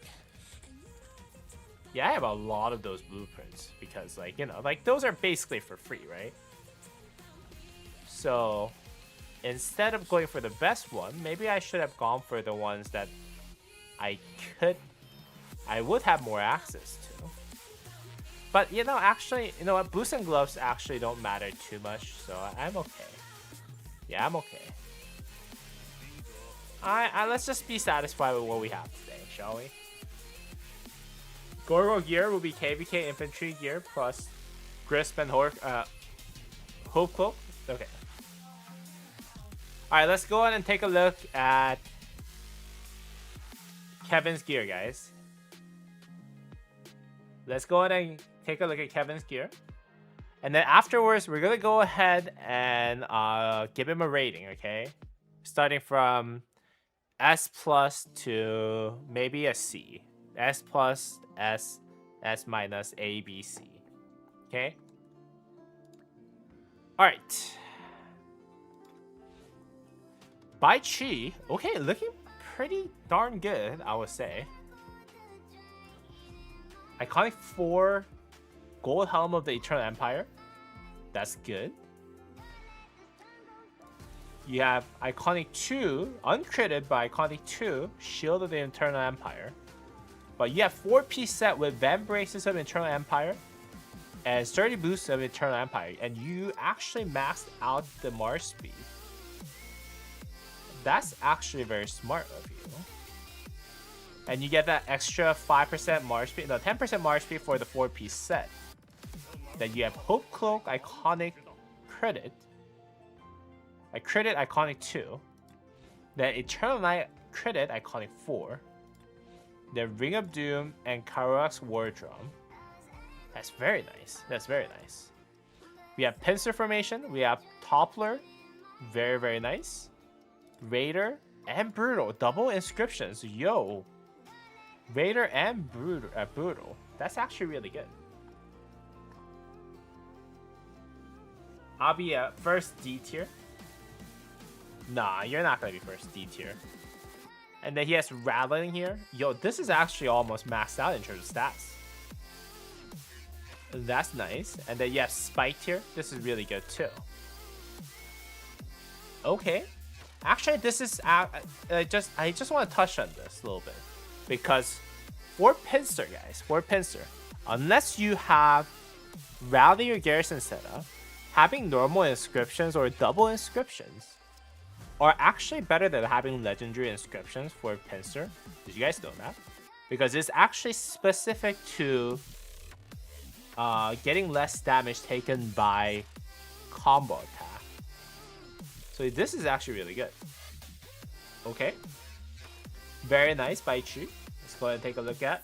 Yeah, I have a lot of those blueprints. Because, like, you know, like, those are basically for free, right? So, instead of going for the best one, maybe I should have gone for the ones that I would have more access to. But, you know, actually, you know what? Boots and gloves actually don't matter too much, so I'm okay. Yeah, I'm okay. Let's just be satisfied with what we have today, shall we? Gorgo gear will be KVK infantry gear plus Grisp and Hope Cloak. Okay. Alright, let's go ahead and take a look at Kevin's gear, guys. Let's go ahead and take a look at Kevin's gear. And then afterwards, we're going to go ahead and give him a rating, okay? Starting from S plus to maybe a C. S plus, S, S minus, A, B, C. Okay? Alright. Bai Chi, okay, looking pretty darn good, I would say. Iconic 4 Gold Helm of the Eternal Empire. That's good. You have Iconic 2, uncritted by Iconic 2, Shield of the Eternal Empire. But you have 4-piece set with Vambraces of Eternal Empire and Sturdy Boots of Eternal Empire. And you actually maxed out the March speed. That's actually very smart of you. And you get that extra 5% March speed, no, 10% March speed for the 4-piece set. Then you have Hope Cloak, Iconic Credit. I credit Iconic 2. Then Eternal Night Credit Iconic 4. Then Ring of Doom and Karuak's War Drum. That's very nice. That's very nice. We have Pincer Formation. We have Toppler. Very, very nice. Raider and Brutal. Double inscriptions. Yo. Raider and Brutal. That's actually really good. I'll be first D tier. Nah, you're not gonna be first D tier. And then he has Rattling here. Yo, this is actually almost maxed out in terms of stats. That's nice. And then you have Spiked here. This is really good too. Okay. Actually, this is I just want to touch on this a little bit because for Pincer, guys, for Pincer, unless you have Rally your Garrison setup, having normal inscriptions or double inscriptions are actually better than having legendary inscriptions for Pincer. Did you guys know that? Because it's actually specific to getting less damage taken by combo attack. So this is actually really good. Okay. Very nice, Bai Chi. Let's go ahead and take a look at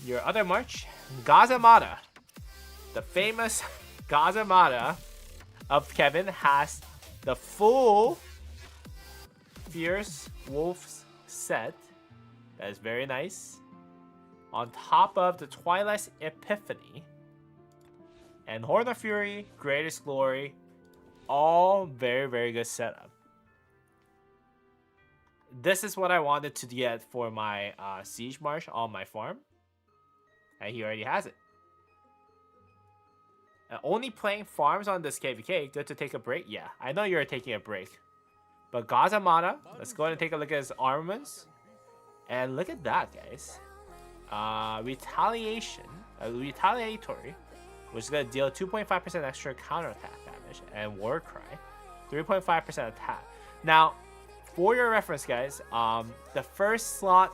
your other March. Gazamata. The famous Gazamata of Kevin has the full Fierce Wolves set. That is very nice. On top of the Twilight's Epiphany and Horn of Fury, Greatest Glory. All very, very good setup. this is what I wanted to get for my Siege Marsh on my farm. And he already has it. Only playing farms on this KVK. Good to take a break? Yeah, I know you're taking a break. But Gazamata, let's go ahead and take a look at his armaments. And look at that, guys. Retaliatory, which is going to deal 2.5% extra counterattack damage. And Warcry, 3.5% attack. Now, for your reference, guys, the first slot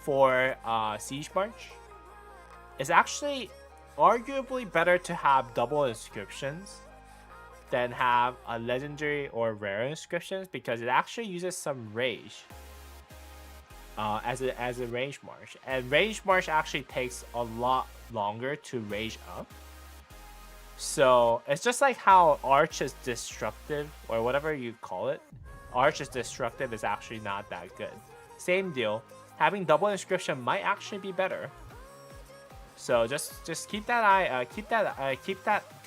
for Siege March is actually arguably better to have double inscriptions than have a legendary or rare inscriptions, because it actually uses some rage as a range march, and range march actually takes a lot longer to rage up. So it's just like how Arch is destructive, or whatever you call it. Arch is destructive is actually not that good. Same deal. Having double inscription might actually be better. So just keep that keep that kind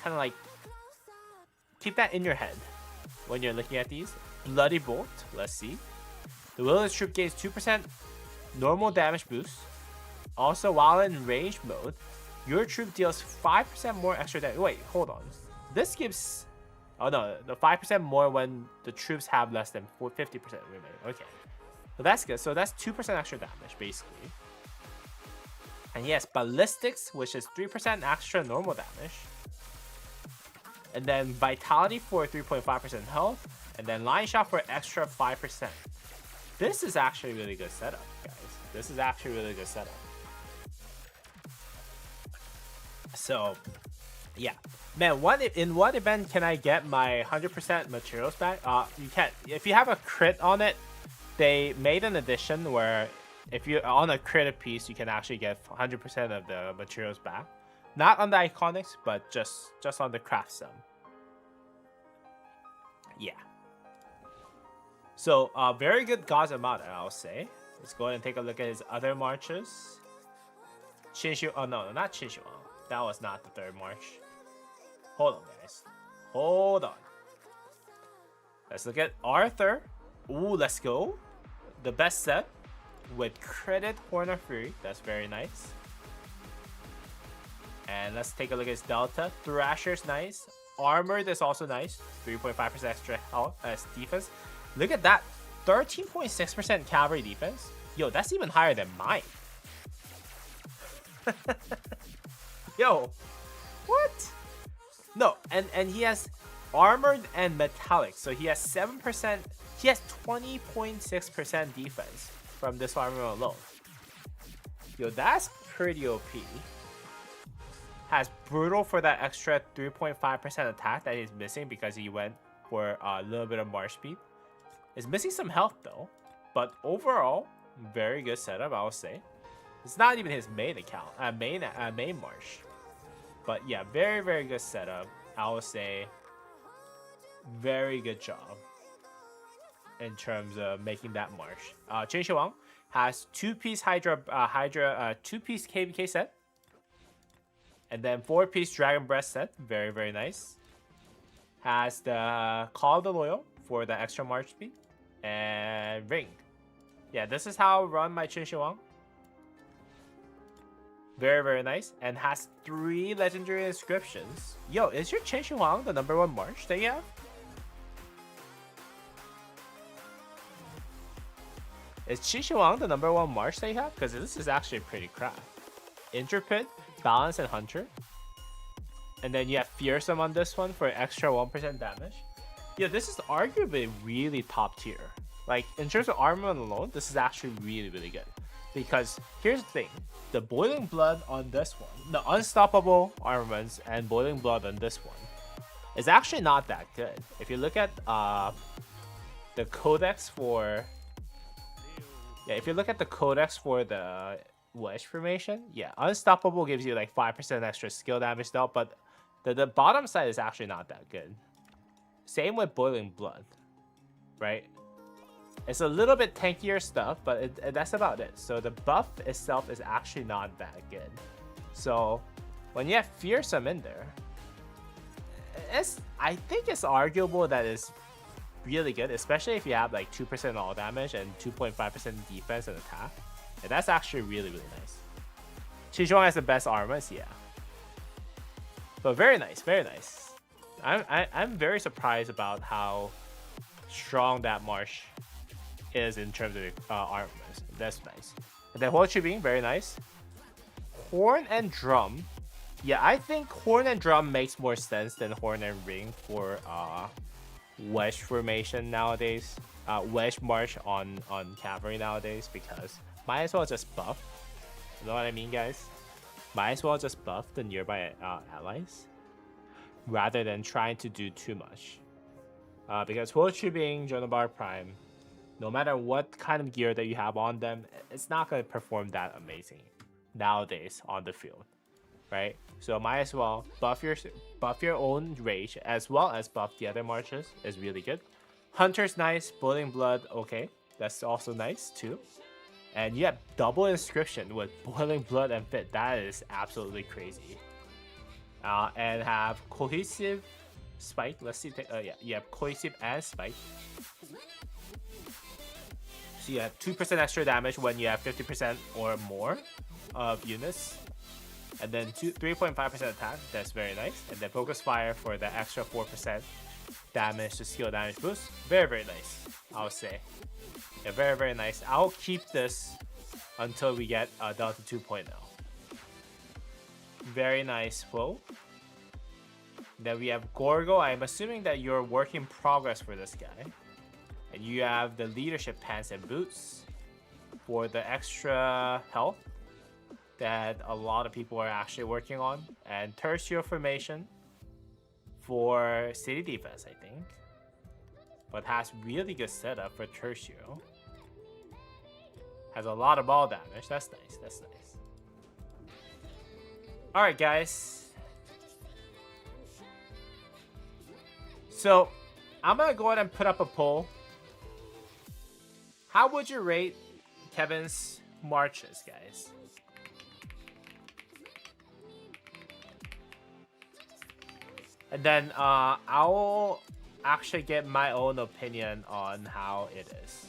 of like, keep that in your head when you're looking at these. Bloody Bolt, let's see. The will of the troop gains 2% normal damage boost. Also, while in range mode, your troop deals 5% more extra damage. Wait, hold on. This gives... Oh no, the 5% more when the troops have less than 50% remaining. Okay. So that's good. So that's 2% extra damage, basically. And yes, Ballistics, which is 3% extra normal damage. And then Vitality for 3.5% health. And then Line Shot for extra 5%. This is actually really good setup, guys. This is actually really good setup. So, yeah. Man, in what event can I get my 100% materials back? You can't. If you have a crit on it, they made an addition where if you're on a crit piece, you can actually get 100% of the materials back. Not on the Iconics, but just on the craft sum. Yeah. So, very good Gazamata, I'll say. Let's go ahead and take a look at his other marches. Chinshu... Oh, no, not Chinshu. That was not the third march. Hold on, guys. Hold on. Let's look at Arthur. Ooh, let's go. The best set with Credit Horn of Fury. That's very nice. And let's take a look at his Delta. Thrasher's nice. Armored is also nice. 3.5% extra health as defense. Look at that. 13.6% cavalry defense. Yo, that's even higher than mine. Yo, what? No, and he has armored and metallic. So he has 7%. He has 20.6% defense from this armor alone. Yo, that's pretty OP. Has brutal for that extra 3.5% attack that he's missing because he went for a little bit of march speed. Is missing some health though, but overall, very good setup, I would say. It's not even his main account, main march, but yeah, very very good setup. I would say, very good job in terms of making that march. Chen Shiwang has two-piece two-piece KVK set, and then 4-piece Dragon Breast set. Very very nice. Has the Call of the Loyal for the extra march speed. And Ring. Yeah, this is how I run my Chen Shiwang. Very, very nice. And has 3 legendary inscriptions. Yo, is your Chen Shiwang the #1 march that you have? Is Chen Shiwang the #1 march that you have? Because this is actually pretty crap. Intrepid, Balance, and Hunter. And then you have Fearsome on this one for extra 1% damage. Yeah, this is arguably really top tier. Like, in terms of armament alone, this is actually really, really good. Because, here's the thing. The Boiling Blood on this one, the Unstoppable armaments and Boiling Blood on this one, is actually not that good. If you look at the codex for... Yeah, if you look at the codex for the Wedge formation, yeah, Unstoppable gives you like 5% extra skill damage though, but the bottom side is actually not that good. Same with Boiling Blood, right? It's a little bit tankier stuff, but that's about it. So the buff itself is actually not that good. So when you have Fearsome in there, I think it's arguable that it's really good, especially if you have like 2% all damage and 2.5% defense and attack. And that's actually really, really nice. Chinchouang has the best armors, yeah. But very nice, very nice. I'm very surprised about how strong that Marsh is in terms of armors. That's nice. And then Huo Qubing, very nice. Horn and Drum. Yeah, I think Horn and Drum makes more sense than Horn and Ring for Wedge formation nowadays. Wedge Marsh on Cavalry nowadays, because might as well just buff. You know what I mean, guys? Might as well just buff the nearby allies rather than trying to do too much. Because Huo Qubing, Jonabar Prime, no matter what kind of gear that you have on them, it's not going to perform that amazing nowadays on the field, right? So might as well buff your own rage as well as buff the other marches is really good. Hunter's nice, Boiling Blood, okay, that's also nice too. And you have double inscription with Boiling Blood and Fit. That is absolutely crazy. And have Cohesive Spike. Let's see. Yeah, you have Cohesive and Spike. So you have 2% extra damage when you have 50% or more of units. And then 3.5% attack. That's very nice. And then Focus Fire for the extra 4% damage to skill damage boost. Very, very nice, I would say. Yeah, very, very nice. I'll keep this until we get Delta 2.0. Very nice flow. Then we have Gorgo. I'm assuming that you're work in progress for this guy. And you have the Leadership Pants and Boots for the extra health that a lot of people are actually working on. And Tertiary Formation for City Defense, I think. But has really good setup for Tertiary. Has a lot of ball damage. That's nice. That's nice. Alright, guys. So, I'm going to go ahead and put up a poll. How would you rate Kevin's marches, guys? And then I'll actually get my own opinion on how it is.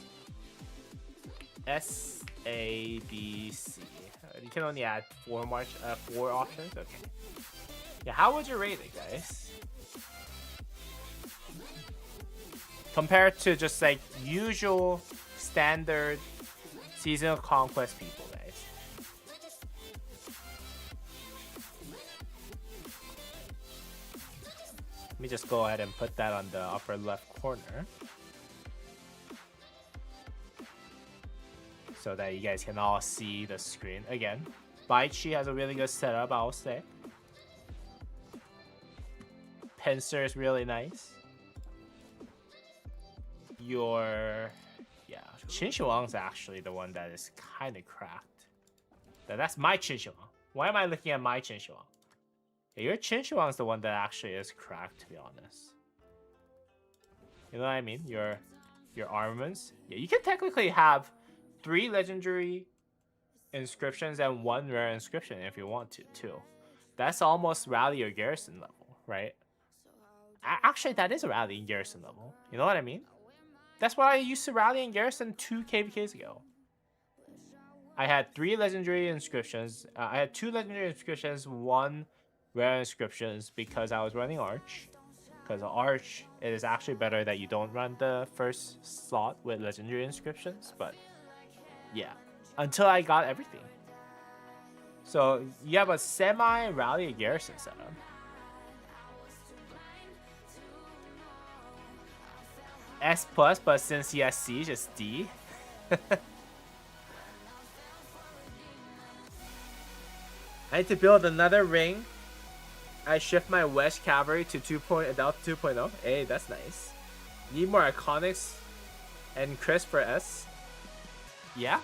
S, A, B, C. You can only add 4 options. Okay. Yeah, how would you rate it, guys? Compared to just like usual standard seasonal conquest people, guys. Let me just go ahead and put that on the upper left corner, so that you guys can all see the screen. Again, Baichi has a really good setup, I'll say. Pincer is really nice. Chinchouang is actually the one that is kind of cracked. That's my Chinchouang. Why am I looking at my Chinchouang? Yeah, your Chinchouang is the one that actually is cracked, to be honest. You know what I mean? Your armaments. Yeah, you can technically have 3 legendary inscriptions and 1 rare inscription if you want to, too. That's almost rally or garrison level, right? Actually, that is a rally and garrison level. You know what I mean? That's what I used to rally and garrison 2 KVKs ago. I had 3 legendary inscriptions. I had 2 legendary inscriptions, 1 rare inscriptions because I was running Arch. Because Arch, it is actually better that you don't run the first slot with legendary inscriptions. But yeah, until I got everything. So you have a semi-rally and garrison setup. S+, but since he has Siege, it's D. I need to build another ring. I shift my Wedge Cavalry to Delta 2.0. Hey, that's nice. Need more Iconics and Chris for S. Yeah,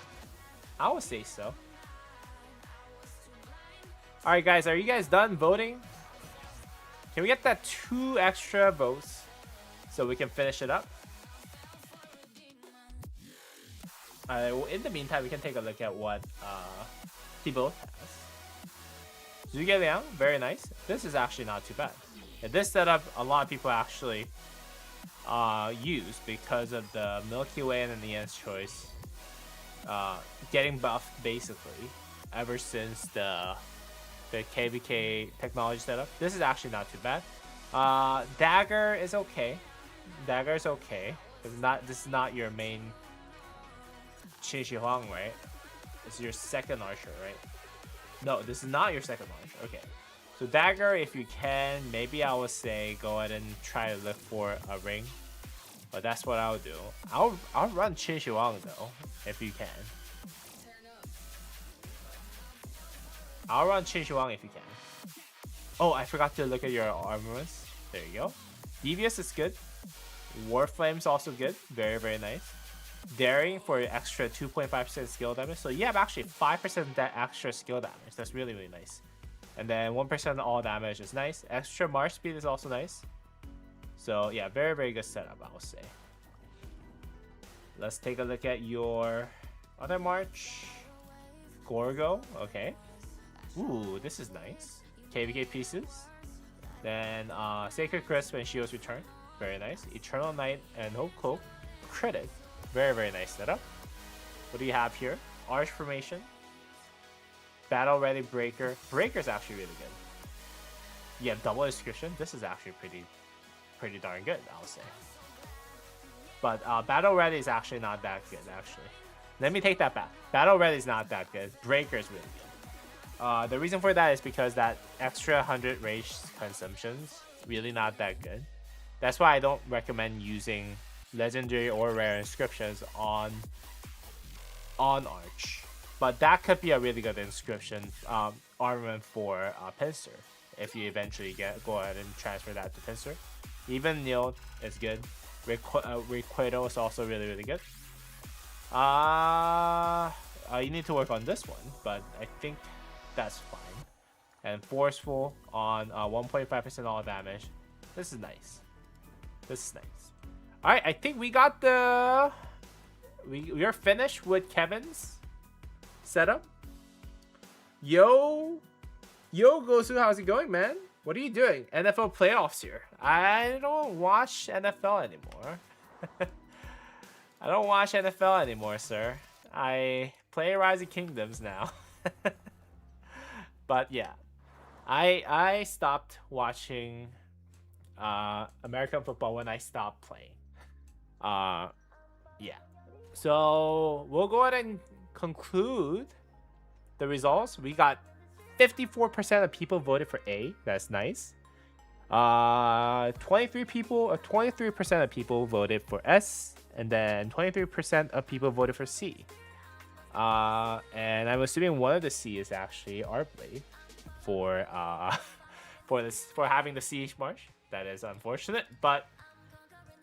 I would say so. Alright guys, are you guys done voting? Can we get that 2 extra votes so we can finish it up? In the meantime, we can take a look at what Thibaut has. Zhuge Liang, very nice. This is actually not too bad. In this setup, a lot of people actually used because of the Milky Way and the Nian's Choice getting buffed basically ever since the KVK technology setup. This is actually not too bad. Dagger is okay. Dagger is okay. This is not your main Qin Shi Huang, right? It's your second archer, right? No, this is not your second archer. Okay. So Dagger, if you can, maybe I would say go ahead and try to look for a ring. But that's what I'll do. I'll run Qin Shi Huang though, if you can. I'll run Qin Shi Huang if you can. Oh, I forgot to look at your armaments. There you go. Devious is good. Warflame's also good. Very, very nice. Daring for extra 2.5% skill damage. So you have actually 5% that extra skill damage. That's really, really nice. And then 1% all damage is nice. Extra march speed is also nice. So yeah, very, very good setup, I would say. Let's take a look at your other march. Gorgo, okay. Ooh, this is nice. KVK pieces. Then Sacred Crisp and Shio's Return. Very nice. Eternal Knight and Hope Cloak. Credit. Very, very nice setup. What do you have here? Arch Formation. Battle Ready Breaker. Breaker's actually really good. You have double inscription. This is actually pretty darn good, I'll say. But Battle Ready is actually not that good, actually. Let me take that back. Battle Ready is not that good. Breaker is really good. The reason for that is because that extra 100 rage consumptions really not that good. That's why I don't recommend using legendary or rare inscriptions on Arch. But that could be a really good inscription armament for Pinsir if you eventually go ahead and transfer that to Pinsir. Even Neil is good. Requital is also really, really good. You need to work on this one, but I think that's fine. And Forceful on 1.5% all damage. This is nice. This is nice. Alright, I think we got the... We are finished with Kevin's setup. Yo, Gosu, how's it going, man? What are you doing? NFL playoffs here. I don't watch NFL anymore. I don't watch NFL anymore, sir. I play Rise of Kingdoms now. But yeah, I stopped watching American football when I stopped playing. Yeah. So we'll go ahead and conclude the results. We got 54% of people voted for A. That's nice. 23% of people voted for S, and then 23% of people voted for C. And I'm assuming one of the C is actually Arblade for for having the Siege March. That is unfortunate, but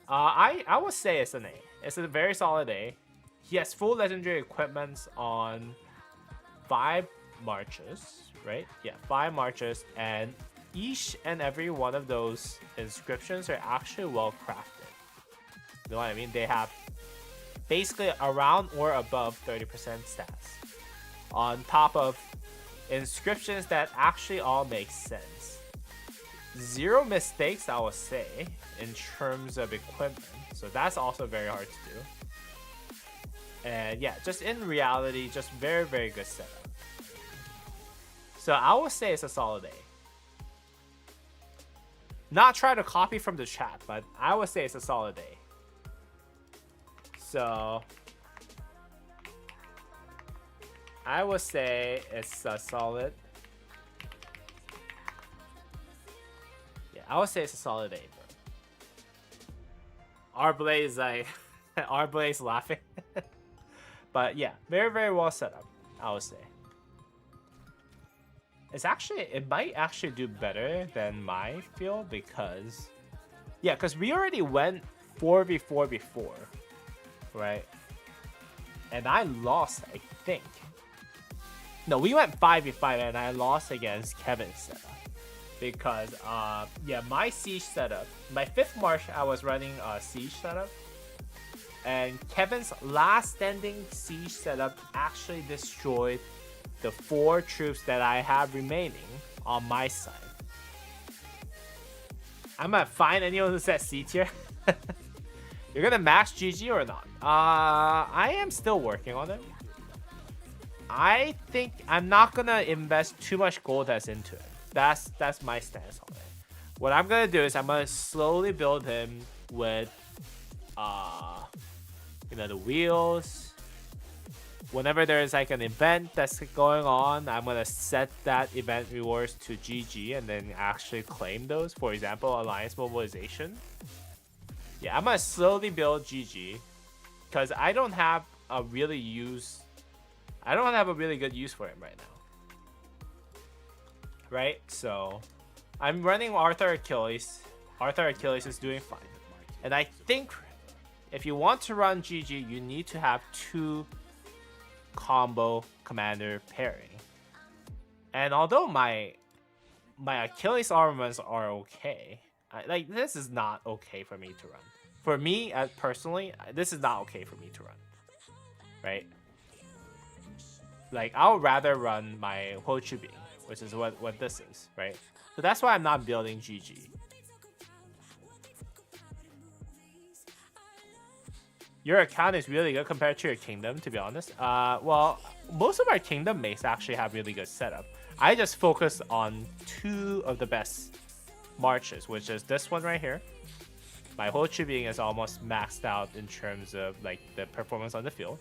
I would say it's an A. It's a very solid A. He has full legendary equipments on 5 marches, right? Yeah, 5 marches, and each and every one of those inscriptions are actually well crafted. You know what I mean? They have basically around or above 30% stats on top of inscriptions that actually all make sense. 0 mistakes, I would say, in terms of equipment. So that's also very hard to do. And yeah, just in reality, just very, very good setup. So I would say it's a solid A. Not try to copy from the chat, but I would say it's a solid A. So I would say it's a solid. Yeah, I would say it's a solid A, bro. Arblade is like Arblade is laughing. But yeah, very, very well set up, I would say. It might actually do better than my field because we already went 4v4 before, right? And I lost, I think. No, we went 5v5 and I lost against Kevin's setup. Because, yeah, my siege setup, my 5th march, I was running a siege setup. And Kevin's last standing siege setup actually destroyed the 4 troops that I have remaining on my side. I'm gonna find anyone who says C tier. You're gonna max GG or not? I am still working on it. I think I'm not gonna invest too much gold as into it. That's my stance on it. What I'm gonna do is I'm gonna slowly build him with the wheels. Whenever there's like an event that's going on, I'm gonna set that event rewards to GG and then actually claim those. For example, Alliance Mobilization. Yeah, I'm gonna slowly build GG because I don't have a really good use for him right now. Right? So I'm running Arthur Achilles. Arthur Achilles is doing fine. And I think if you want to run GG, you need to have 2 combo commander pairing. And although my Achilles armaments are okay, this is not okay for me to run. For me, personally, this is not okay for me to run. Right? Like, I would rather run my Ho Chi Bing, which is what this is, right? So that's why I'm not building GG. Your account is really good compared to your kingdom, to be honest. Well, most of our kingdom mates actually have really good setup. I just focus on 2 of the best marches, which is this one right here. My Ho Chi Bing is almost maxed out in terms of like the performance on the field,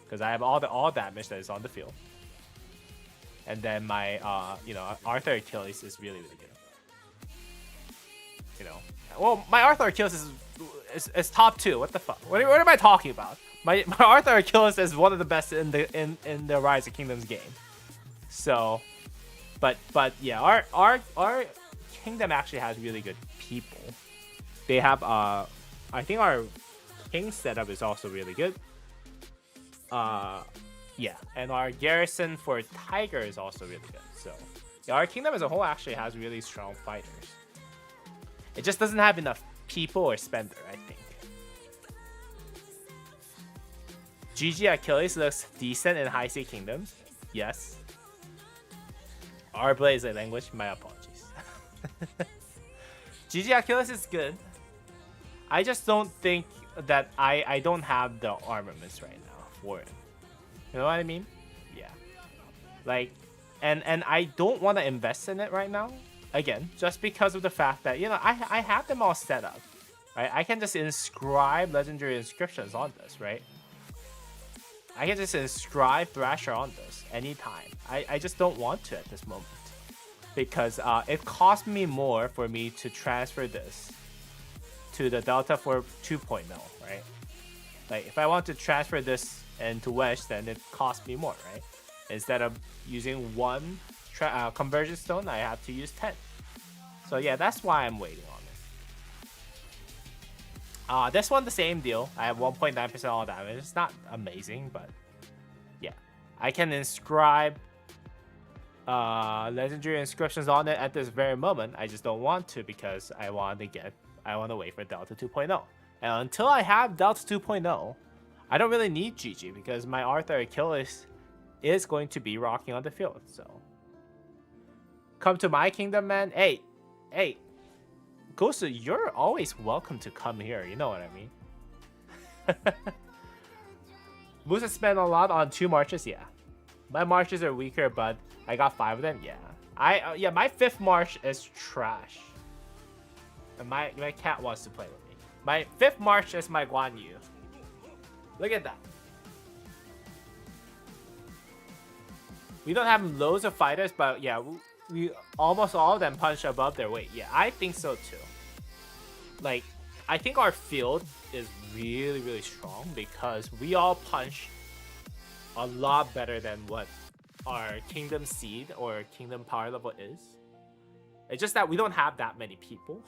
because I have all damage that is on the field. And then my Arthur Achilles is really good. Well, my Arthur Achilles is top 2. What the fuck? What am I talking about? My Arthur Achilles is one of the best in the Rise of Kingdoms game. So, but yeah, our kingdom actually has really good people. They have I think our king setup is also really good. Yeah, and our garrison for Tiger is also really good. So yeah, our kingdom as a whole actually has really strong fighters. It just doesn't have enough people or spender, I think. GG Achilles looks decent in High Sea Kingdoms. Yes. Arbla is a language. My apologies. GG Achilles is good. I just don't think that I don't have the armaments right now for it. You know what I mean? Yeah. Like, and I don't want to invest in it right now. Again, just because of the fact that, I have them all set up, right? I can just inscribe legendary inscriptions on this, right? I can just inscribe Thrasher on this anytime. I just don't want to at this moment. Because it cost me more for me to transfer this to the Delta for 2.0, right? Like, if I want to transfer this into Wedge, then it costs me more, right? Instead of using 1 conversion stone, I have to use 10. So yeah, that's why I'm waiting on it. This one, the same deal. I have 1.9% all damage. It's not amazing, but yeah. I can inscribe legendary inscriptions on it at this very moment. I just don't want to because I want to wait for Delta 2.0. And until I have Delta 2.0, I don't really need GG because my Arthur Achilles is going to be rocking on the field. So come to my kingdom, man. Hey, Gosu, you're always welcome to come here. You know what I mean? Musa spent a lot on 2 marches. Yeah, my marches are weaker, but I got 5 of them. Yeah, my 5th march is trash. And my cat wants to play with me. My 5th march is my Guan Yu. Look at that. We don't have loads of fighters, but yeah, we almost all of them punch above their weight. Yeah, I think so too. Like, I think our field is really, really strong because we all punch a lot better than what our Kingdom Seed or Kingdom Power level is. It's just that we don't have that many people.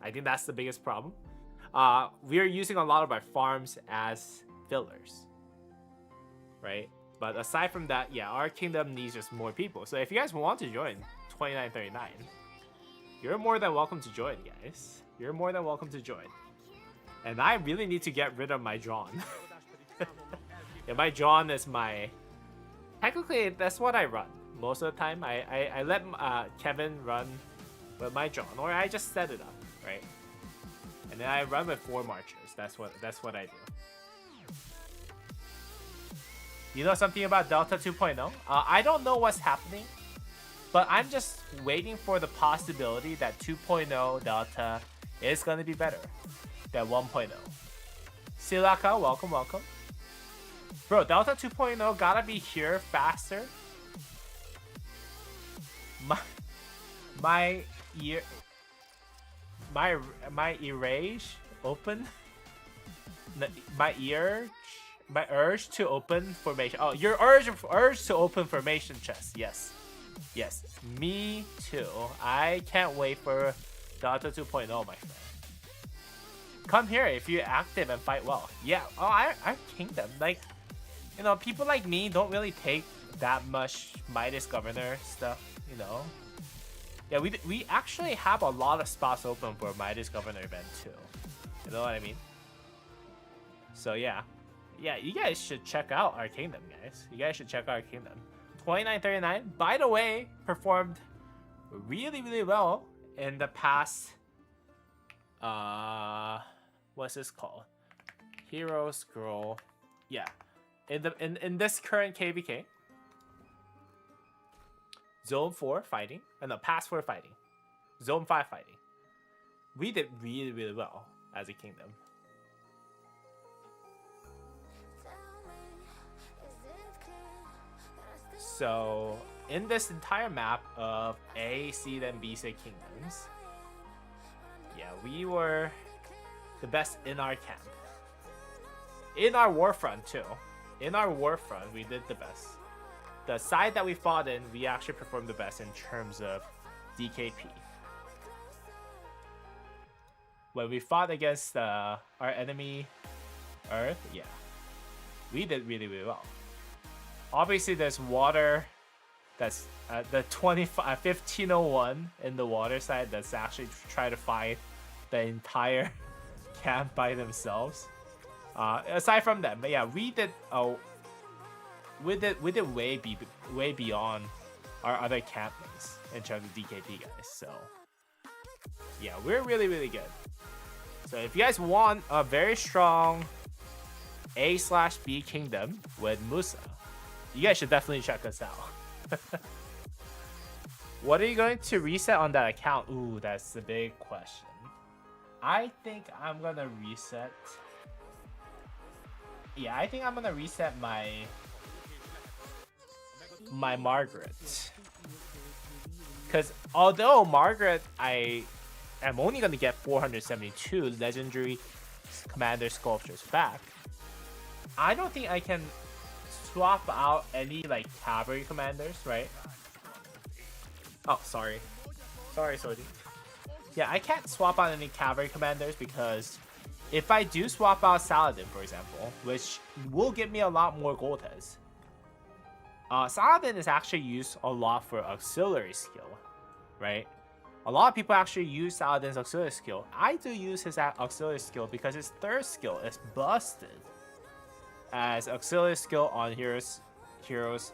I think that's the biggest problem. We are using a lot of our farms as fillers, right? But aside from that, yeah, our kingdom needs just more people. So if you guys want to join 2939, you're more than welcome to join, guys. You're more than welcome to join. And I really need to get rid of my John. Yeah, my John is my... Technically, that's what I run. Most of the time, I let Kevin run with my John, or I just set it up, right? And then I run with 4 marchers. That's what I do. You know something about Delta 2.0? I don't know what's happening, but I'm just waiting for the possibility that 2.0 Delta is going to be better than 1.0. Silaka, welcome, welcome. Bro, Delta 2.0 gotta be here faster. My erase open. My urge to open formation. Oh, your urge to open formation chest. Yes. Yes. Me too. I can't wait for Dota 2.0, my friend. Come here if you're active and fight well. Yeah. Oh, I Kingdom. Like, you know, people like me don't really take that much Midas Governor stuff, you know. Yeah, we actually have a lot of spots open for Midas Governor event too. You know what I mean? So yeah. Yeah, you guys should check out our Kingdom, guys. You guys should check out our Kingdom. 2939, by the way, performed really, really well in the past. What's this called? Hero Scroll. Yeah, in this current KVK. Zone 4 fighting, and the past 4 fighting. Zone 5 fighting. We did really, really well as a Kingdom. So, in this entire map of A, C, then B, C Kingdoms, yeah, we were the best in our camp. In our Warfront, too. In our Warfront, we did the best. The side that we fought in, we actually performed the best in terms of DKP. When we fought against our enemy, Earth, yeah, we did really, really well. Obviously, there's water. That's the 1501 in the water side. That's actually try to fight the entire camp by themselves. Aside from that, but yeah, we did. We did way beyond our other camp mates in terms of DKP guys. So yeah, we're really, really good. So if you guys want a very strong A/B Kingdom with Musa, you guys should definitely check us out. What are you going to reset on that account? Ooh, that's the big question. I think I'm gonna reset. Yeah, I think I'm gonna reset my Margaret. Because although Margaret, I am only gonna get 472 legendary commander sculptures back, I don't think I can swap out any like cavalry commanders, right? Oh, sorry, Sordy. Yeah, I can't swap out any cavalry commanders because if I do swap out Saladin, for example, which will give me a lot more gold heads, Saladin is actually used a lot for auxiliary skill, right? A lot of people actually use Saladin's auxiliary skill. I do use his auxiliary skill because his third skill is busted as auxiliary skill on Hero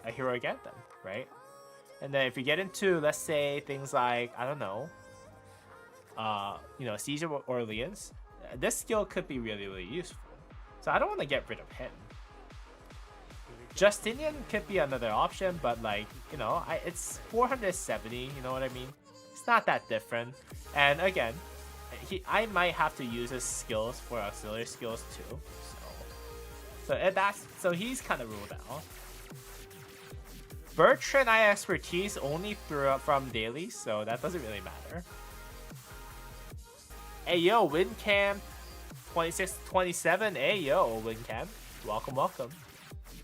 Again, right? And then if you get into, let's say, things like, I don't know, Siege of Orleans, this skill could be really, really useful. So I don't want to get rid of him. Justinian could be another option, but like, it's 470, you know what I mean? It's not that different. And again, I might have to use his skills for auxiliary skills too. So he's kind of ruled out. Bertrand I expertise only from daily, so that doesn't really matter. Hey yo, WinCamp 2627. Hey yo, WinCamp. Welcome.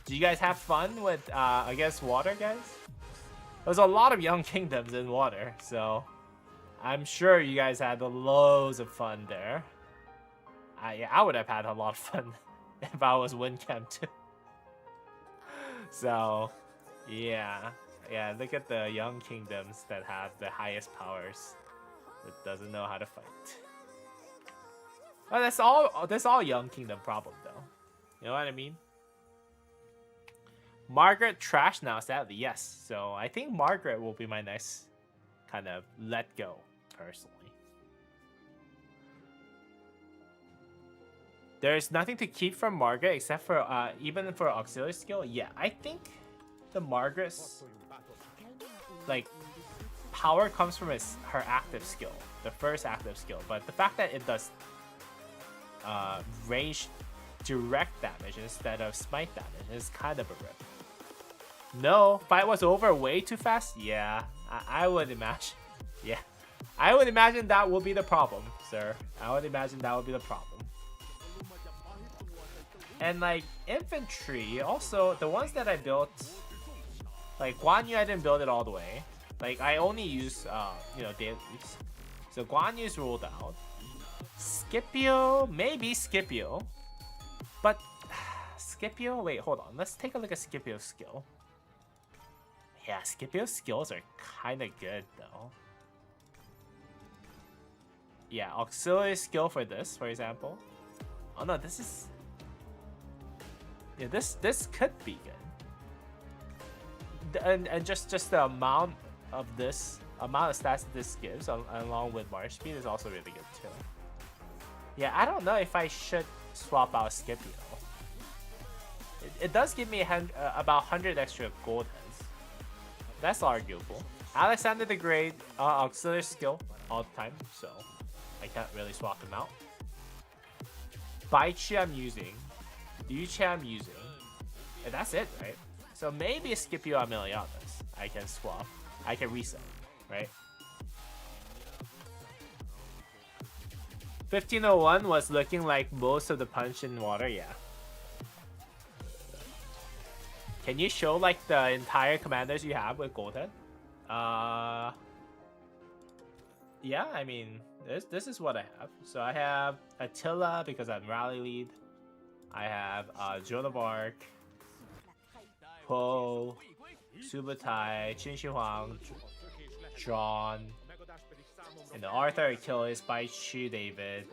Do you guys have fun with I guess water, guys? There's a lot of young kingdoms in water, so I'm sure you guys had loads of fun there. I would have had a lot of fun if I was WinCamp too. So yeah, look at the young kingdoms that have the highest powers. It doesn't know how to fight. Well, that's all young kingdom problem though. You know what I mean? Margaret trash now, sadly, yes. So I think Margaret will be my next kind of let go, personally. There's nothing to keep from Margaret except for even for auxiliary skill. Yeah, I think the Margaret's like power comes from her active skill, the first active skill. But the fact that it does range direct damage instead of smite damage is kind of a rip. No, fight was over way too fast. Yeah, I would imagine. Yeah, I would imagine that will be the problem, sir. I would imagine that would be the problem. And like infantry, also the ones that I built, like Guan Yu, I didn't build it all the way. Like I only use you know, dailies. So Guan Yu's ruled out. Scipio, maybe Scipio, but Scipio. Wait, hold on. Let's take a look at Scipio's skill. Yeah, Scipio's skills are kind of good though. Yeah, auxiliary skill for this, for example. Oh no, this is. Yeah, this could be good. And just the amount of stats that this gives, along with march speed, is also really good too. Yeah, I don't know if I should swap out Scipio. It does give me about 100 extra gold heads. That's arguable. Alexander the Great, auxiliary skill all the time, so I can't really swap him out. Baichi I'm using. Liu Che I'm using. And that's it, right? So maybe Scipio Aemilianus I can swap. I can reset, right? 1501 was looking like most of the punch in water, yeah. Can you show like the entire commanders you have with Goldhead? Yeah, I mean, this is what I have. So I have Attila because I'm rally lead. I have Joan of Arc, Po, Subutai, Qin Shi Huang, John, and the Arthur, Achilles, Baichi, David,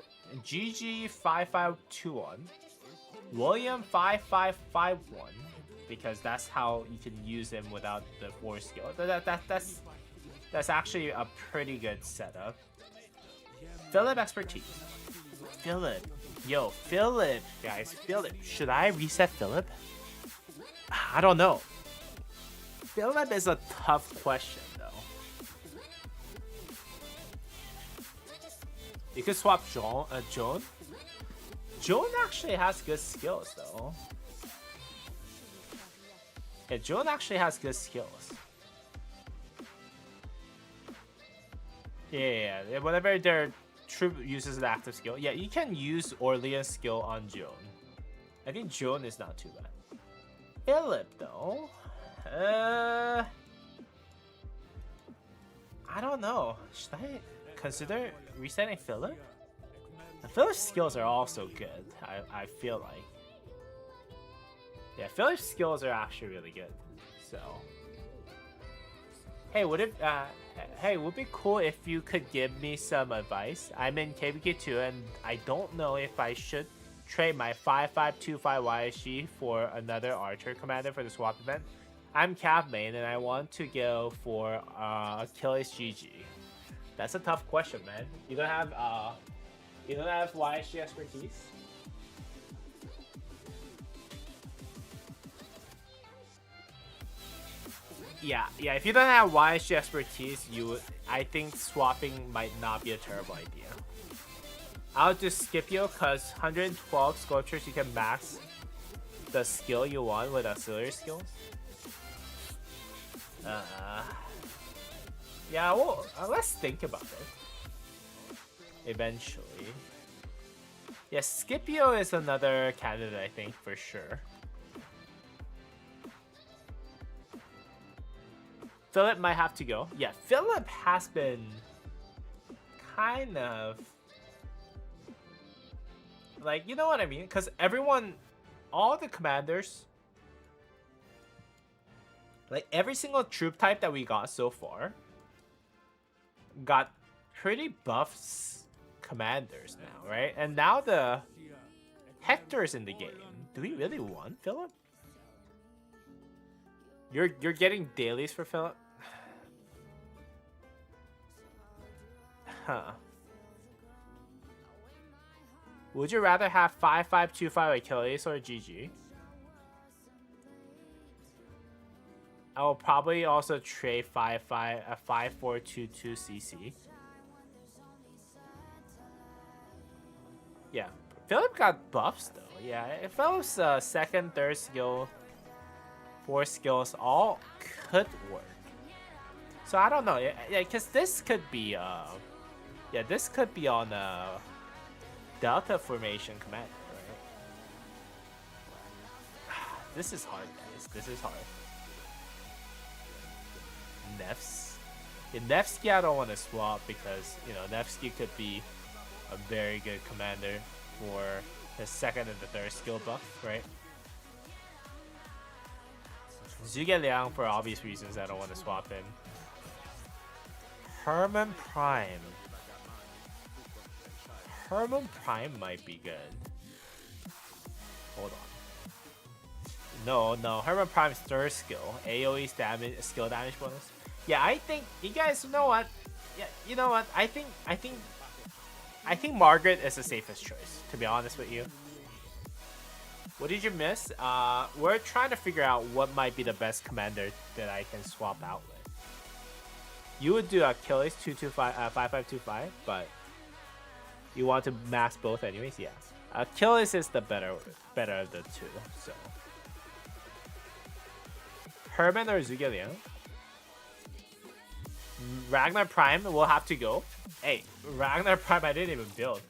GG 5521, William 5551, because that's how you can use him without the force skill. That's actually a pretty good setup. Philip expertise. Philip. Yo, Philip, guys, Philip. Should I reset Philip? I don't know. Philip is a tough question, though. You could swap Joan. Joan actually has good skills, though. Yeah, Joan actually has good skills. Yeah, whenever their troop uses an active skill. Yeah, you can use Orleans skill on Joan. I think Joan is not too bad. Philip, though. I don't know. Should I consider resetting Philip? Philip's skills are also good, I feel like. Yeah, Philip's skills are actually really good. So, hey, would it be cool if you could give me some advice? I'm in KVK2 and I don't know if I should trade my 5525 YSG for another Archer commander for the swap event. I'm Cav main and I want to go for Achilles GG. That's a tough question, man. You don't have YSG expertise? Yeah, if you don't have YSG expertise, I think swapping might not be a terrible idea. I'll just Scipio because 112 sculptures you can max the skill you want with auxiliary skills. Yeah, well, let's think about it. Eventually. Yeah, Scipio is another candidate, I think, for sure. Philip might have to go. Yeah, Philip has been kind of like, you know what I mean? Because all the commanders, like every single troop type that we got so far, got pretty buff commanders now, right? And now the Hector's in the game. Do we really want Philip? You're getting dailies for Philip? Huh. Would you rather have 5525 Achilles or GG? I will probably also trade 5422 CC. Yeah, Philip got buffs though. Yeah, Philip's second, third skill, fourth skills all could work. So I don't know. Yeah, because this could be yeah, this could be on Delta formation command, right? This is hard, guys. This is hard. Nevs. In Nevsky, I don't want to swap because, you know, Nevsky could be a very good commander for his second and the third skill buff, right? Zhuge Liang, for obvious reasons, I don't want to swap in. Hermann Prime. Hermann Prime might be good. Hold on. No. Hermann Prime's third skill. AoE's damage, skill damage bonus. Yeah, I think you guys know what? Yeah, you know what? I think Margaret is the safest choice, to be honest with you. What did you miss? We're trying to figure out what might be the best commander that I can swap out with. You would do Achilles 5525, but you want to max both anyways. Yeah, Achilles is the better of the two. So Hermann or Zhuge Liang? Ragnar Prime will have to go. Hey, Ragnar Prime I didn't even build.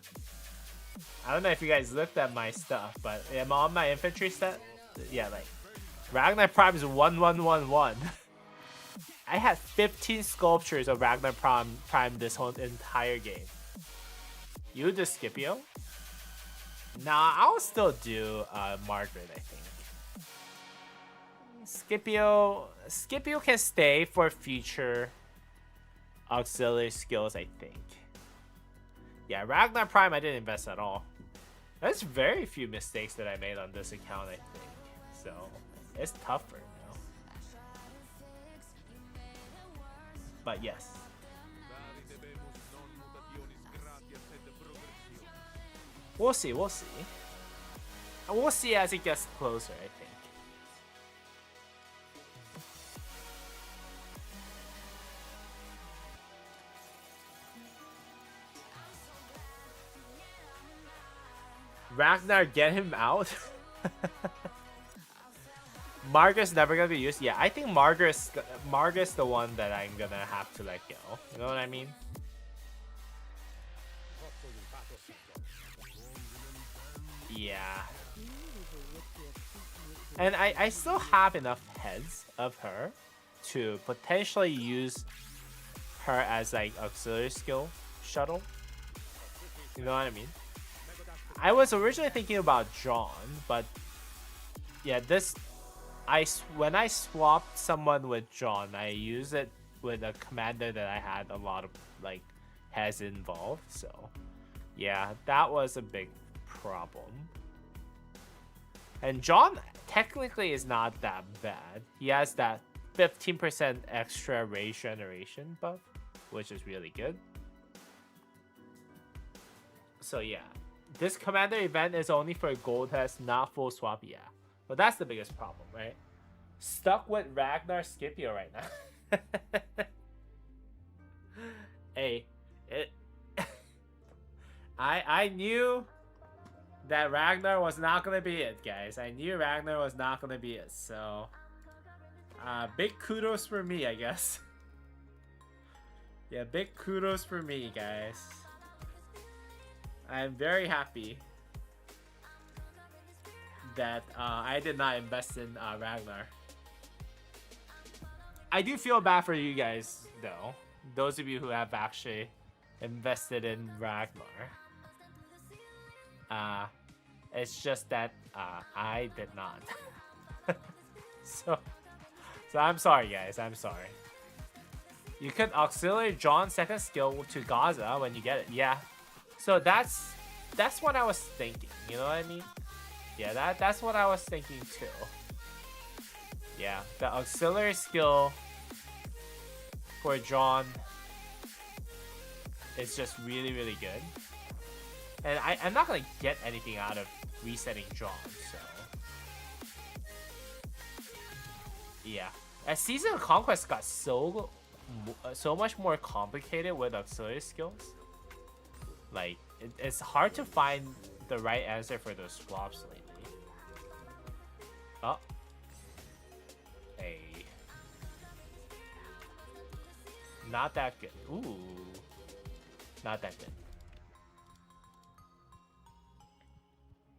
I don't know if you guys looked at my stuff, but am on my infantry set? Yeah, like Ragnar Prime is 1111. I had 15 sculptures of Ragnar Prime this whole entire game. You do Scipio? Nah, I'll still do Margaret, I think. Scipio can stay for future auxiliary skills, I think. Yeah, Ragnar Prime I didn't invest at all. There's very few mistakes that I made on this account, I think. So, it's tougher now. But yes. We'll see. We'll see as it gets closer, I think. Ragnar, get him out. Margaret's never gonna be used. Yeah, I think Margaret's the one that I'm gonna have to let go. You know what I mean? Yeah. And I still have enough heads of her to potentially use her as like auxiliary skill shuttle. You know what I mean? I was originally thinking about John, but yeah, when I swapped someone with John, I used it with a commander that I had a lot of like heads involved. So yeah, that was a big problem. And John technically is not that bad. He has that 15% extra rage generation buff, which is really good. So yeah, this commander event is only for gold test, not full swap. Yeah, but that's the biggest problem, right? Stuck with Ragnar Scipio right now. Hey, I knew that Ragnar was not gonna be it, guys. I knew Ragnar was not gonna be it. So, big kudos for me, I guess. Yeah, big kudos for me, guys. I'm very happy that I did not invest in Ragnar. I do feel bad for you guys, though. Those of you who have actually invested in Ragnar. It's just that I did not. So I'm sorry, guys. I'm sorry. You could auxiliary John's second skill to Gaza when you get it. Yeah. So that's what I was thinking. You know what I mean? Yeah, that's what I was thinking too. Yeah, the auxiliary skill for John is just really, really good. And I'm not gonna get anything out of resetting John, so yeah. As Season of Conquest got so much more complicated with auxiliary skills, like it's hard to find the right answer for those swaps lately. Oh, hey, not that good. Ooh, not that good.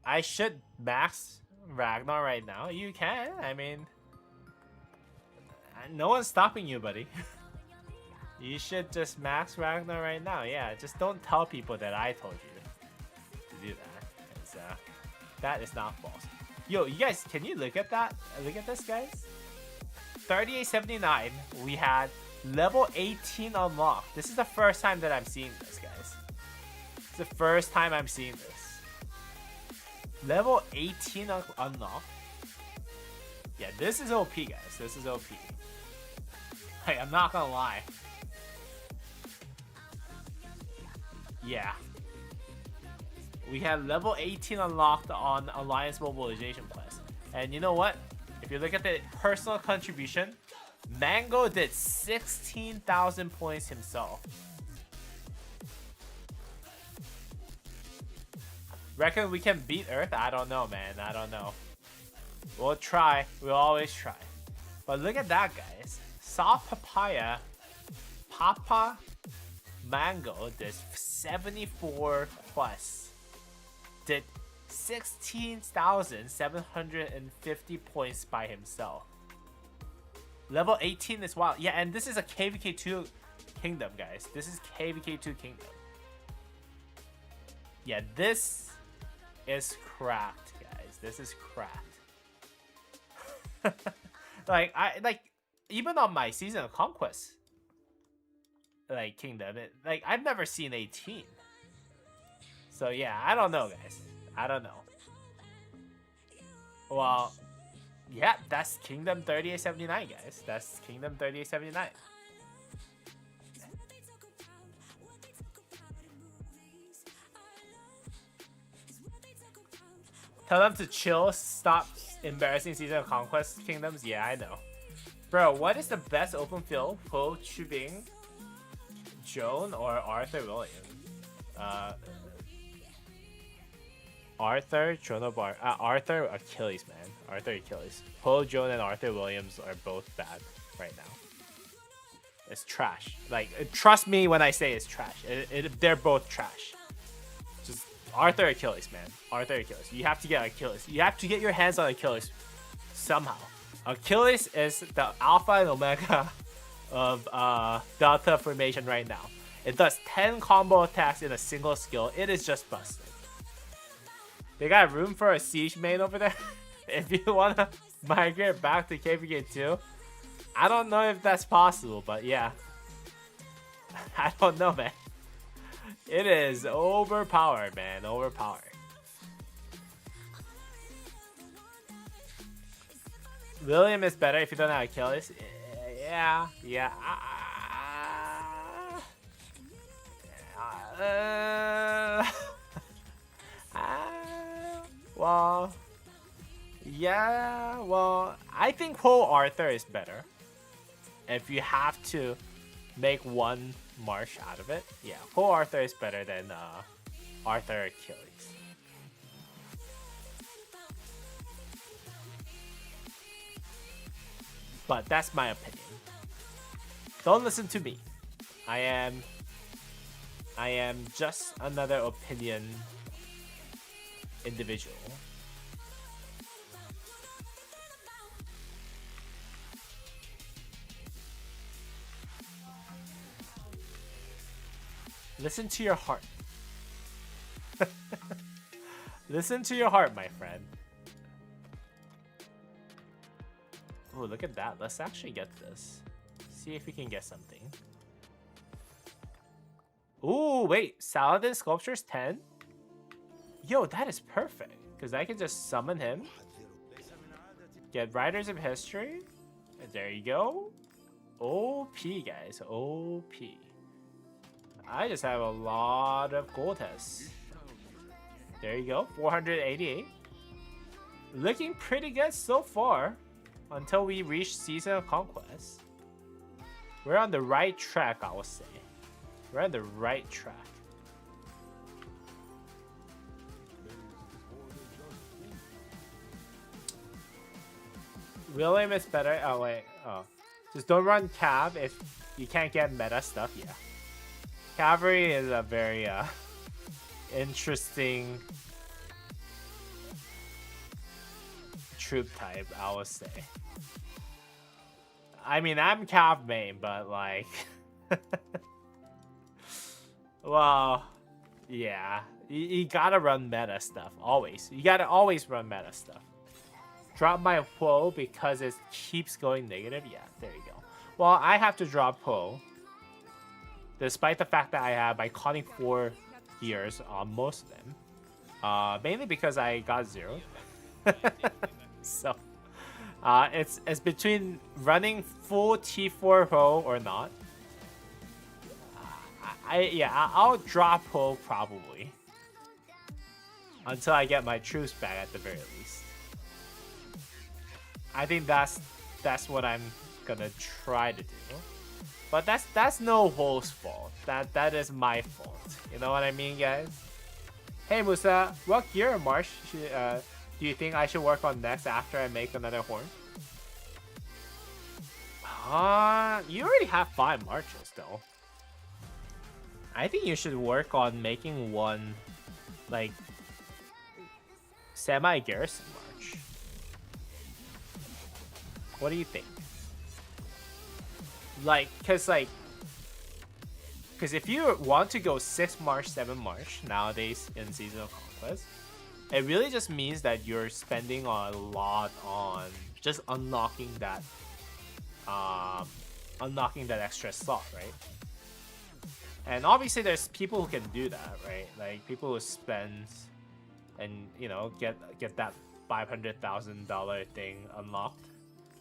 I should max Ragnar right now. You can. I mean, no one's stopping you, buddy. You should just max Ragnar right now. Yeah, just don't tell people that I told you to do that. 'Cause, that is not false. Yo, you guys, can you look at that? Look at this, guys. 3879. We had level 18 unlocked. This is the first time that I'm seeing this, guys. It's the first time I'm seeing this. Level 18 unlocked. Yeah, this is OP, guys. This is OP. Hey, I'm not gonna lie. Yeah. We have level 18 unlocked on Alliance Mobilization Quest. And you know what? If you look at the personal contribution, Mango did 16,000 points himself. Reckon we can beat Earth? I don't know, man. I don't know. We'll try. We'll always try. But look at that, guys. Soft Papaya, Papa, Mango did 74 quests. Did 16,750 points by himself. Level 18 is wild. Yeah, and this is a KVK2 kingdom, guys. This is KVK2 kingdom. Yeah, this is cracked, guys. This is cracked. like even on my Season of Conquest kingdom, I've never seen 18. So yeah, I don't know, guys. I don't know. Well, yeah, that's Kingdom 3879, guys. That's Kingdom 3879. Tell them to chill, stop embarrassing Season of Conquest kingdoms. Yeah, I know. Bro, what is the best open field? Ho Chu Bing, Joan, or Arthur Williams? Arthur, Joan of Arthur, Achilles, man. Arthur, Achilles. Ho, Joan, and Arthur Williams are both bad right now. It's trash. Like, trust me when I say it's trash. They're both trash. Just Arthur, Achilles, man. Arthur, Achilles. You have to get Achilles. You have to get your hands on Achilles somehow. Achilles is the alpha and omega of Delta formation right now. It does 10 combo attacks in a single skill. It is just busted. They got room for a siege main over there. If you wanna migrate back to KVK2, I don't know if that's possible, but yeah. I don't know, man. It is overpowered, man. Overpowered. William is better if you don't have Achilles. Yeah. Well, yeah, well, I think whole Arthur is better. If you have to make one march out of it, yeah, whole Arthur is better than Arthur Achilles. But that's my opinion. Don't listen to me. I am just another opinion individual. Listen to your heart. Listen to your heart, my friend. Oh, look at that. Let's actually get this. See if we can get something. Ooh, wait. Saladin Sculptures 10? Yo, that is perfect. Because I can just summon him. Get Riders of History. There you go. OP, guys. OP. I just have a lot of gold tests. There you go, 488. Looking pretty good so far until we reach Season of Conquest. We're on the right track, I would say. We're on the right track. William is better. Oh, wait. Oh. Just don't run Cav if you can't get meta stuff. Yeah. Cavalry is a very interesting troop type, I would say. I mean, I'm Cav main, but like... well, yeah. You gotta run meta stuff, always. You gotta always run meta stuff. Drop my Poe because it keeps going negative? Yeah, there you go. Well, I have to drop Poe. Despite the fact that I have iconic 4 gears on most of them. Mainly because I got 0. So, it's between running full T4 Poe or not. I'll drop Poe probably. Until I get my troops back at the very least. I think that's what I'm gonna try to do. But that's no host fault. That is my fault. You know what I mean, guys? Hey Musa, what gear march do you think I should work on next after I make another horn? You already have 5 marches though. I think you should work on making one like semi-garrison march. What do you think? Like, cause if you want to go 6 March, 7 March nowadays in Season of Conquest, it really just means that you're spending a lot on just unlocking that extra slot, right? And obviously there's people who can do that, right? Like people who spend and you know get that $500,000 thing unlocked.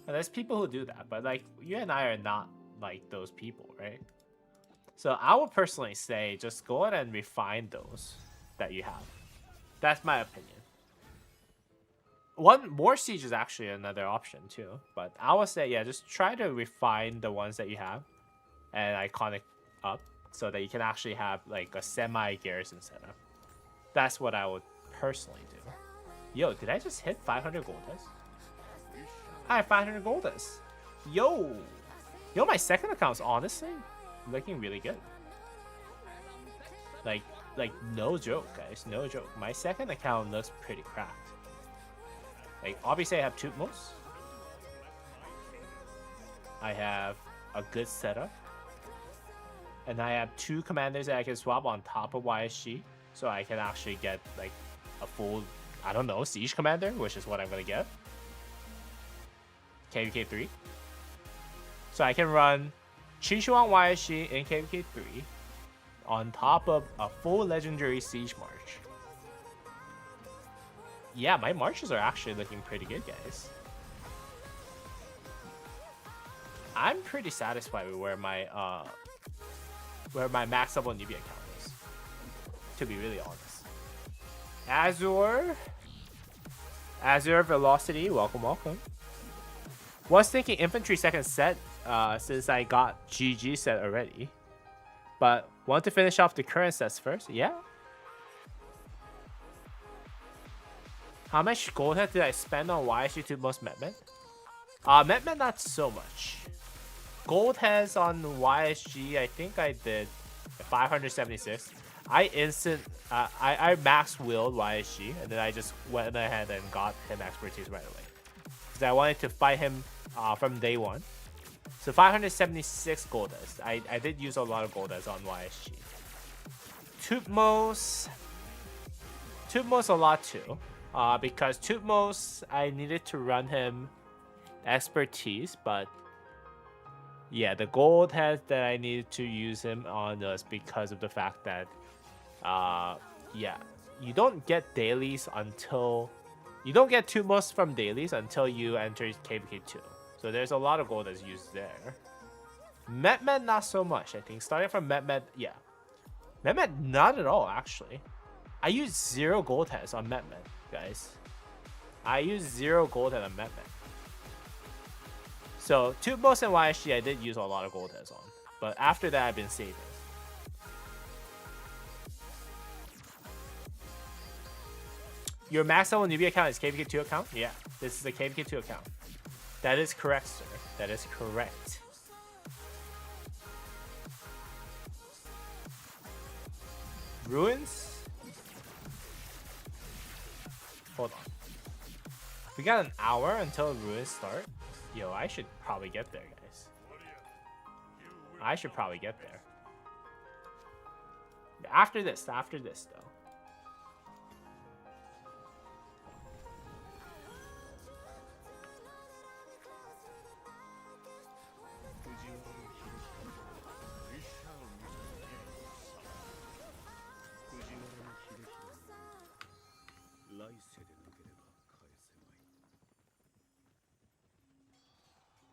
And there's people who do that, but like you and I are not like those people, right? So I would personally say just go ahead and refine those that you have. That's my opinion. One more siege is actually another option too, but I would say yeah, just try to refine the ones that you have and iconic up so that you can actually have like a semi-garrison setup. That's what I would personally do. Yo, did I just hit 500 gold dust? I have 500 gold dust. Yo, my second account's honestly looking really good. Like no joke, guys, no joke. My second account looks pretty cracked. Like obviously I have Tutmos. I have a good setup. And I have 2 commanders that I can swap on top of YSG. So I can actually get like a full, I don't know, siege commander, which is what I'm gonna get. KVK 3. So I can run Chishu on YSG in KVK 3 on top of a full legendary siege march. Yeah, my marches are actually looking pretty good, guys. I'm pretty satisfied with where my max level Nubia account is, to be really honest. Azure Velocity, welcome. Was thinking infantry second set since I got GG set already, but want to finish off the current sets first. Yeah. How much gold did I spend on YSG to most Metmet? Metmet not so much. Gold has on YSG, I think I did 576. I max willed YSG and then I just went ahead and got him expertise right away because I wanted to fight him from day one. So 576 gold dust. I did use a lot of gold dust on YSG. Tutmos a lot too, because Tutmos I needed to run him expertise, but yeah, the gold head that I needed to use him on was because of the fact that yeah, you don't get dailies until you don't get Tutmos from dailies until you enter KVK 2. So there's a lot of gold that's used there. Metmet not so much, I think. Starting from Metmet, yeah. Metmet not at all, actually. I use 0 gold heads on Metman, guys. I use 0 gold head on Metman. So, Tubos and YSG I did use a lot of gold heads on. But after that, I've been saving. Your max level newbie account is KVK2 account? Yeah, this is a KVK2 account. That is correct, sir. That is correct. Ruins? Hold on. We got an hour until ruins start. Yo, I should probably get there, guys. I should probably get there. After this though.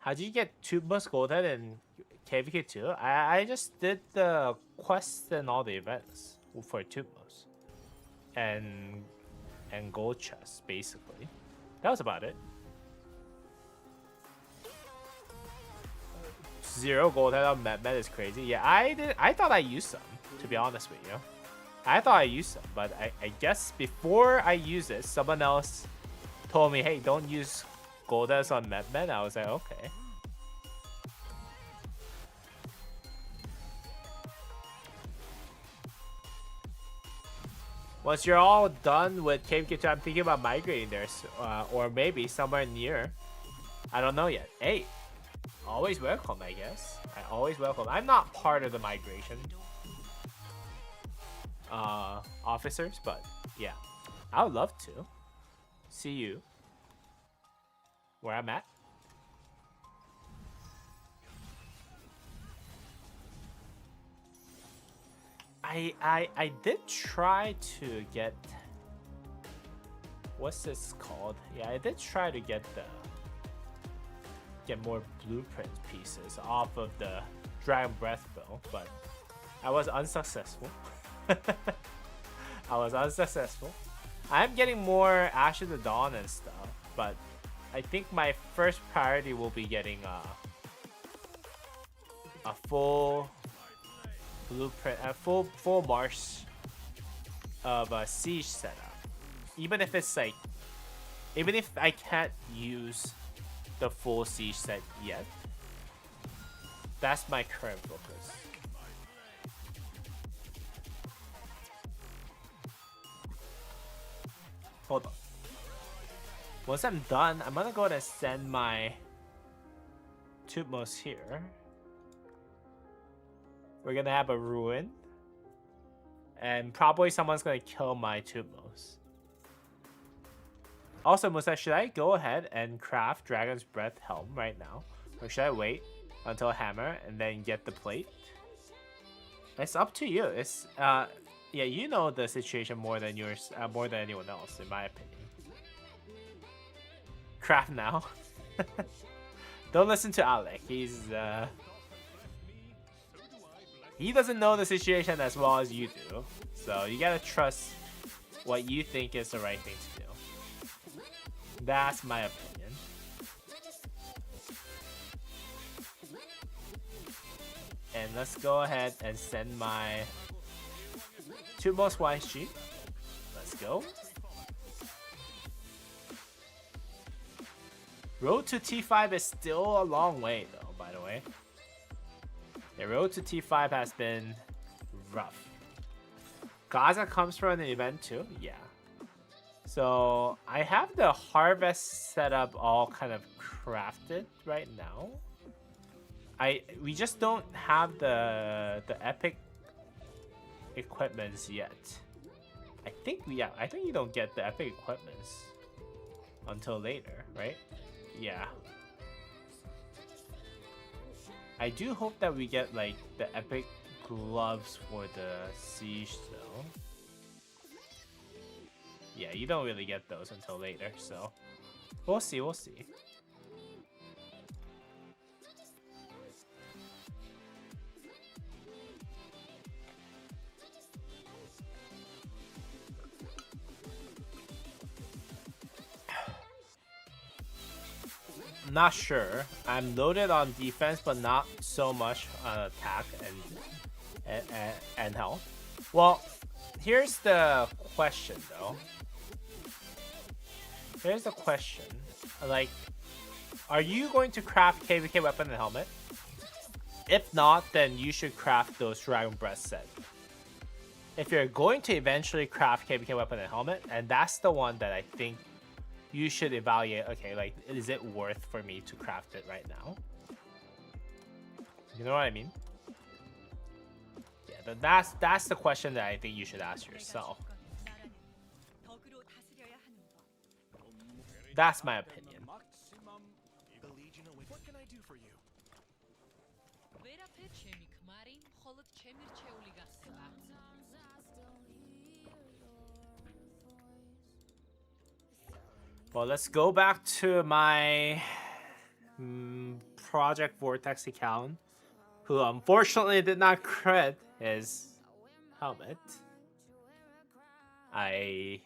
How'd you get 2 bus gold head in KVK2? I just did the quests and all the events for 2 bus. And gold chests, basically. That was about it. 0 gold head on Met is crazy. Yeah, I thought I used some, to be honest with you. I thought I used some, but I guess before I use it, someone else told me, hey, don't use Goldas on Metman. I was like, okay. Once you're all done with KVK2, I'm thinking about migrating there, or maybe somewhere near. I don't know yet. Hey, always welcome, I guess. I always welcome. I'm not part of the migration officers, but yeah, I would love to see you where I'm at. I did try to get, what's this called? Yeah, I did try to get more blueprint pieces off of the Dragon Breath bow, but I was unsuccessful. I was unsuccessful. I'm getting more Ash of the Dawn and stuff, but I think my first priority will be getting a full blueprint, a full marsh of a siege setup. Even if it's like, even if I can't use the full siege set yet, that's my current focus. Hold on. Once I'm done, I'm gonna go ahead and send my Tutmos here. We're gonna have a ruin. And probably someone's gonna kill my Tutmos. Also, Musa, should I go ahead and craft Dragon's Breath Helm right now? Or should I wait until Hammer and then get the plate? It's up to you. It's yeah, you know the situation more than yours, more than anyone else, in my opinion. Craft now. Don't listen to Alec. He doesn't know the situation as well as you do. So you gotta trust what you think is the right thing to do. That's my opinion. And let's go ahead and send my Tutmos YSG. Let's go. Road to T5 is still a long way though, by the way. The road to T5 has been rough. Gaza comes from an event too? Yeah. So I have the harvest setup all kind of crafted right now. We just don't have the epic equipments yet. I think you don't get the epic equipments until later, right? Yeah. I do hope that we get like the epic gloves for the siege though. Yeah, you don't really get those until later, so we'll see. Not sure. I'm loaded on defense, but not so much on attack and health. Well, here's the question though. Here's the question. Like, are you going to craft KVK weapon and helmet? If not, then you should craft those Dragon Breath set. If you're going to eventually craft KVK weapon and helmet, and that's the one that I think you should evaluate. Okay, like, is it worth for me to craft it right now? You know what I mean? Yeah, that's the question that I think you should ask yourself. That's my opinion. What can I do for you? Well, let's go back to my Project Vortex account, who unfortunately did not crit his helmet. I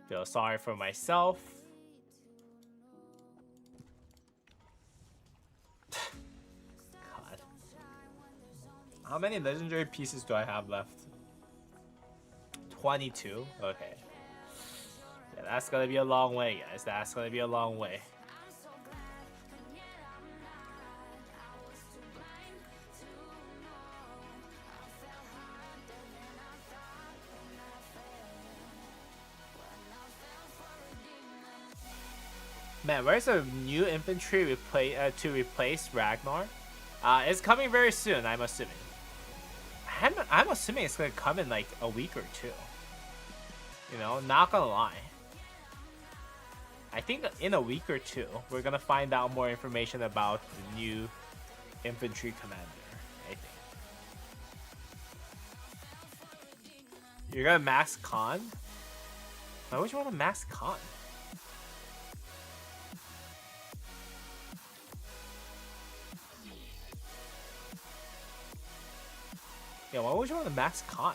feel sorry for myself. God. How many legendary pieces do I have left? 22? Okay. Yeah, that's gonna be a long way, guys. That's gonna be a long way. Man, where's a new infantry to replace Ragnar? It's coming very soon, I'm assuming. I'm assuming it's gonna come in like a week or two. You know, not gonna lie. I think in a week or two, we're gonna find out more information about the new infantry commander, I think. You're gonna max Khan? Why would you want to max Khan? Yeah, why would you want to max Khan?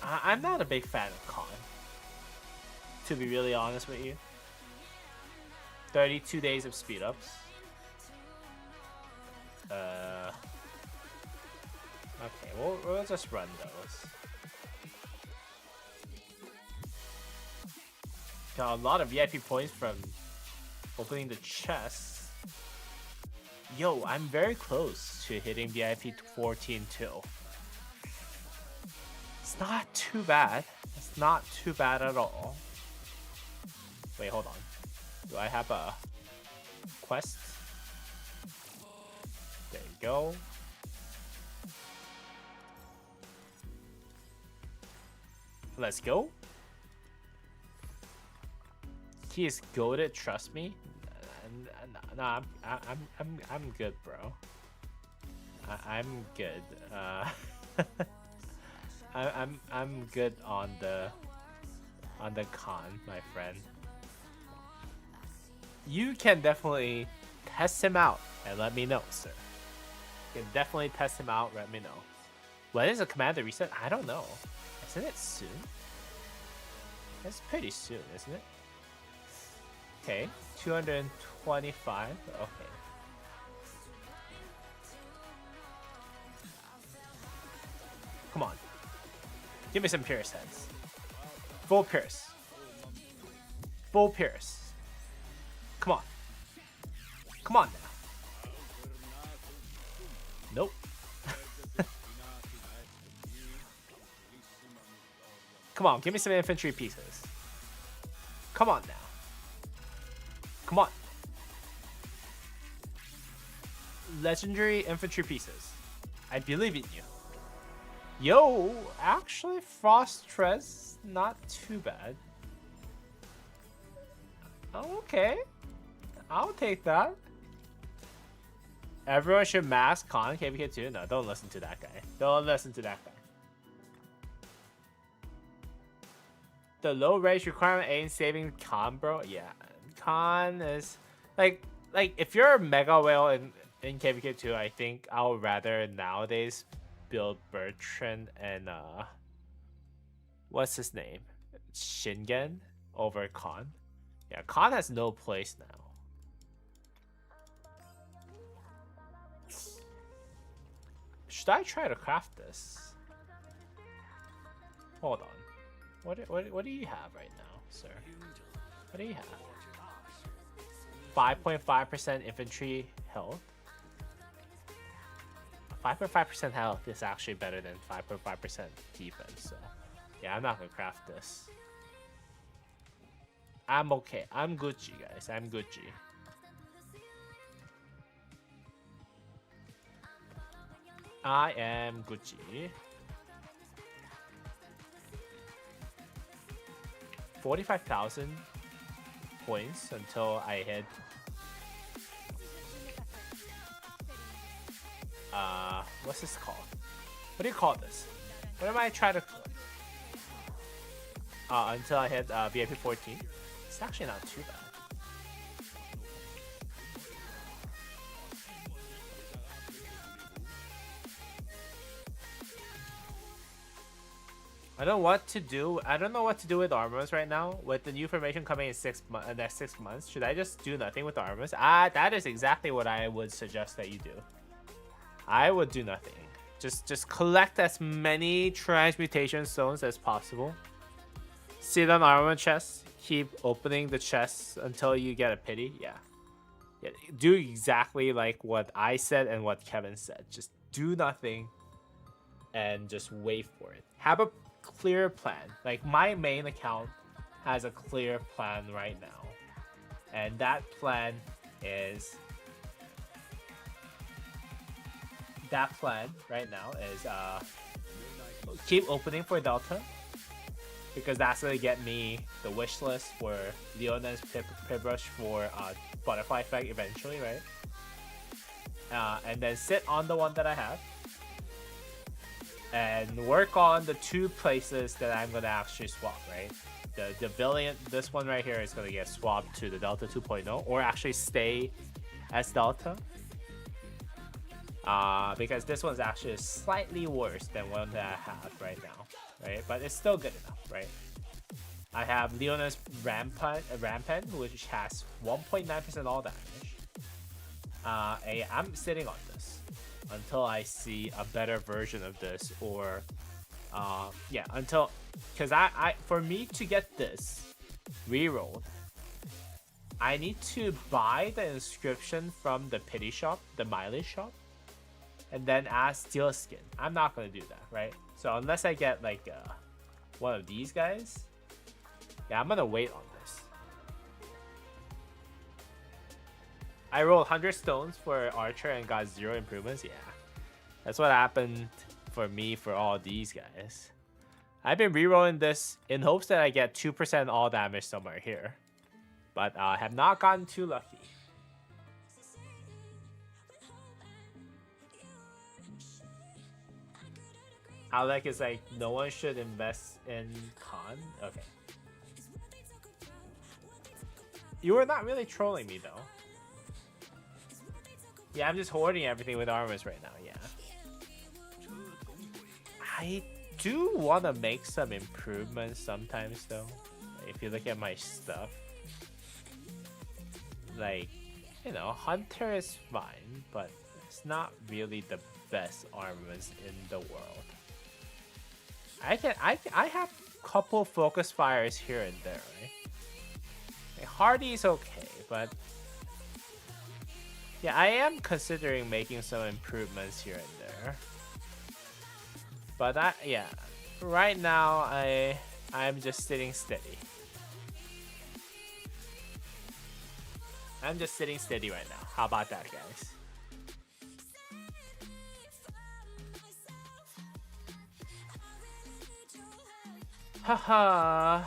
I'm not a big fan of Khan, to be really honest with you. 32 days of speed ups. Okay, we'll just run those. Got a lot of VIP points from opening the chest. Yo, I'm very close to hitting VIP 14 too. It's not too bad. It's not too bad at all. Wait, hold on. Do I have a quest? There you go. Let's go. He is goated, trust me. No, I'm good, bro. I'm good. I'm good on the con, my friend. You can definitely test him out and let me know, sir. You can definitely test him out. Let me know. When is a commander reset? I don't know. Isn't it soon? It's pretty soon, isn't it? Okay, 225. Okay. Come on. Give me some Pierce heads. Full Pierce. Full Pierce. Come on. Come on now. Nope. Come on, give me some infantry pieces. Come on now. Come on. Legendary infantry pieces. I believe in you. Yo, actually, Frost Trez, not too bad. Okay. I'll take that. Everyone should mask Khan KVK 2. No, don't listen to that guy. Don't listen to that guy. The low range requirement ain't saving Khan, bro. Yeah, Khan is like if you're a Mega Whale in KVK 2, I think I would rather nowadays build Bertrand and what's his name? Shingen over Khan. Yeah, Khan has no place now. Should I try to craft this? Hold on. What do you have right now, sir? What do you have? 5.5% infantry health. 5.5% health is actually better than 5.5% defense, so yeah, I'm not gonna craft this. I'm okay. I'm Gucci, guys. I'm Gucci. I am Gucci. 45,000 points until I hit what's this called? What do you call this? What am I trying to until I hit VIP 14? It's actually not too bad. I don't know what to do. I don't know what to do with armors right now. With the new formation coming in next 6 months, should I just do nothing with the armors? That is exactly what I would suggest that you do. I would do nothing. Just collect as many transmutation stones as possible. Sit on armor chests. Keep opening the chests until you get a pity. Yeah. Do exactly like what I said and what Kevin said. Just do nothing and just wait for it. Have a clear plan. Like my main account has a clear plan right now. And that plan is keep opening for Delta, because that's gonna get me the wish list for Leona's Pibrush for Butterfly Effect eventually, right? And then sit on the one that I have and work on the 2 places that I'm gonna actually swap, right? The Valiant, this one right here is gonna get swapped to the Delta 2.0, or actually stay as Delta. Because this one's actually slightly worse than one that I have right now, right? But it's still good enough, right? I have Leona's Rampant, which has 1.9% all damage. I'm sitting on this until I see a better version of this, or yeah, until, because for me to get this rerolled, I need to buy the inscription from the pity shop, the mileage shop, and then add steel skin. I'm not gonna do that, right? So unless I get like one of these guys, yeah, I'm gonna wait on this. I rolled 100 stones for Archer and got 0 improvements. Yeah, that's what happened for me for all these guys. I've been rerolling this in hopes that I get 2% all damage somewhere here, but have not gotten too lucky. Alec is like, no one should invest in Khan. Okay. You were not really trolling me though. Yeah, I'm just hoarding everything with armors right now, yeah. I do want to make some improvements sometimes though. If you look at my stuff. Like, you know, Hunter is fine, but it's not really the best armaments in the world. I have a couple focus fires here and there, right? Like Hardy's okay, but yeah, I am considering making some improvements here and there. But yeah, right now I'm just sitting steady. I'm just sitting steady right now. How about that, guys? Haha.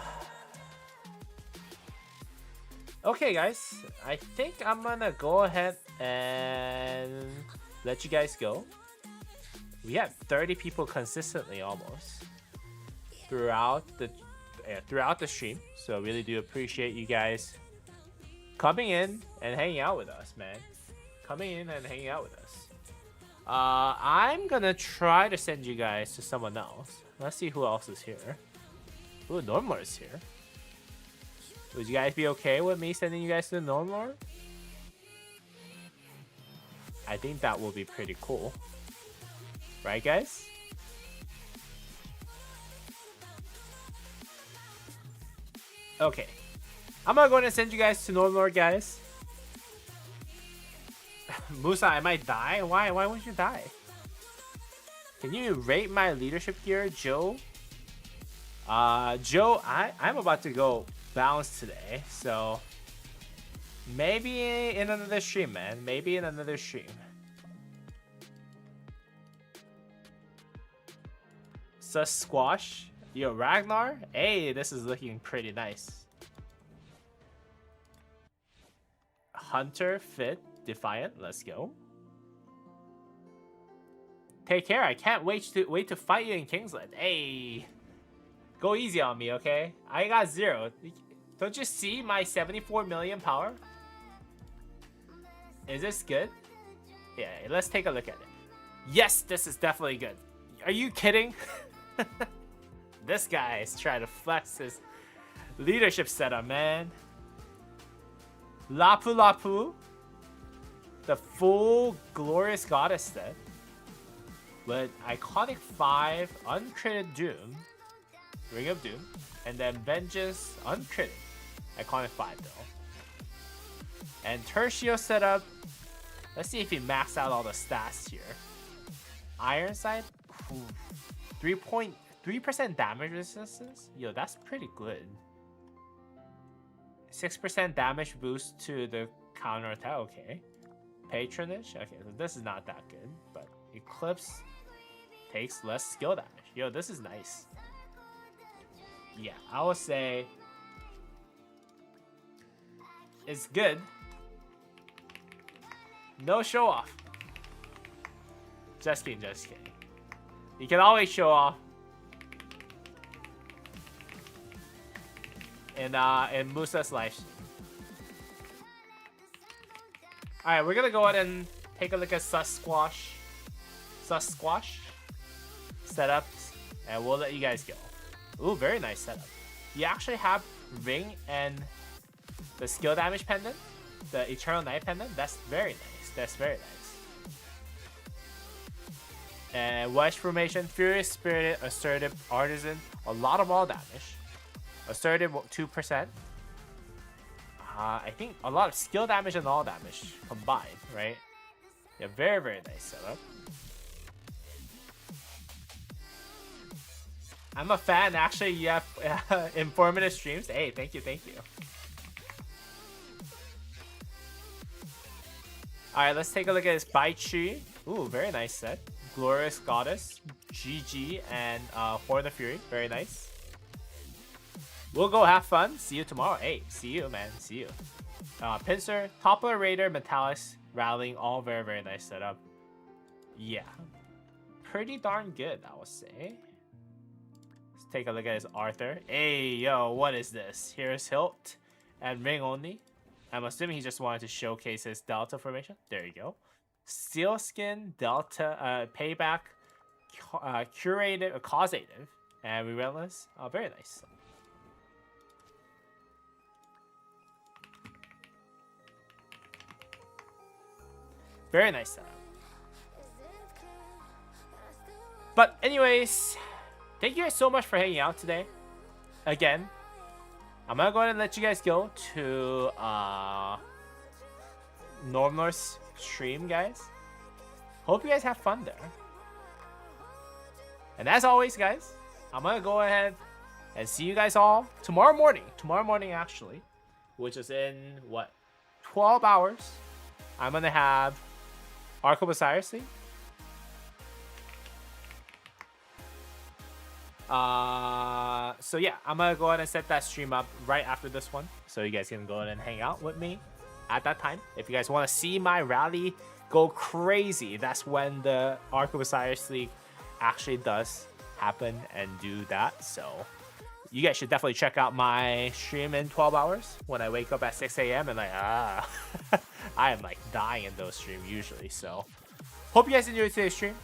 Okay, guys. I think I'm gonna go ahead and let you guys go. We have 30 people consistently almost throughout the stream. So I really do appreciate you guys coming in and hanging out with us, man. Coming in and hanging out with us. I'm gonna try to send you guys to someone else. Let's see who else is here. Ooh, Normlord is here. Would you guys be okay with me sending you guys to the Normlord? I think that will be pretty cool. Right, guys? Okay. I'm gonna go ahead and send you guys to Normlord, guys. Musa, I might die? Why would you die? Can you rate my leadership here, Joe? Joe, I'm about to go bounce today, so maybe in another stream, man. Maybe in another stream. Sus Squash. Yo, Ragnar? Hey, this is looking pretty nice. Hunter, Fit, Defiant. Let's go. Take care. I can't wait to fight you in Kingsland. Hey. Go easy on me, okay? I got 0. Don't you see my 74 million power? Is this good? Yeah, let's take a look at it. Yes, this is definitely good. Are you kidding? This guy is trying to flex his leadership setup, man. Lapu Lapu. The full Glorious Goddess set. With Iconic 5, Uncritted Doom. Ring of Doom. And then Vengeance, Uncritted. Iconic 5 though. And Tertio setup. Let's see if he maxed out all the stats here. Ironside. 3% damage resistance? Yo, that's pretty good. 6% damage boost to the counter attack. Okay. Patronage. Okay, so this is not that good. But Eclipse takes less skill damage. Yo, this is nice. Yeah, I would say it's good. No show off. Just kidding, just kidding. You can always show off in Musa's live stream. Alright, we're gonna go ahead and take a look at Sasquatch setups, and we'll let you guys go. Ooh, very nice setup. You actually have Ring and the skill damage pendant, the Eternal Night pendant. That's very nice. That's very nice. And Wedge Formation, Furious, Spirited, Assertive, Artisan, a lot of all damage. Assertive 2%. I think a lot of skill damage and all damage combined, right? Yeah, very, very nice setup. I'm a fan, actually. You have informative streams. Hey, thank you, thank you. Alright, let's take a look at this Baichi. Ooh, very nice set. Glorious Goddess, GG, and Horn of Fury. Very nice. We'll go have fun. See you tomorrow. Hey, see you, man. See you. Pinsir, Toppler, Raider, Metallix, Rallying. All very, very nice setup. Yeah. Pretty darn good, I would say. Let's take a look at his Arthur. Hey, yo, what is this? Here's Hilt and Ring only. I'm assuming he just wanted to showcase his Delta formation. There you go. Sealskin, Delta, Payback, Curative, Causative, and Relentless. Oh, very nice. Very nice setup. But anyways, thank you guys so much for hanging out today. Again, I'm gonna go ahead and let you guys go to Normlord's stream, guys. Hope you guys have fun there. And as always, guys, I'm gonna go ahead and see you guys all tomorrow morning. Tomorrow morning, actually, which is in what, 12 hours. I'm gonna have Ark of Osiris League. So yeah, I'm gonna go ahead and set that stream up right after this one, so you guys can go ahead and hang out with me at that time. If you guys want to see my rally go crazy, that's when the Ark of Osiris League actually does happen and do that. So you guys should definitely check out my stream in 12 hours when I wake up at 6 a.m. and like, I am like dying in those streams usually. So hope you guys enjoyed today's stream.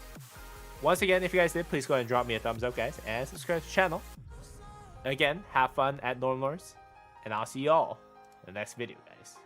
Once again, if you guys did, please go ahead and drop me a thumbs up, guys, and subscribe to the channel. Again, have fun at Normlords, and I'll see y'all in the next video, guys.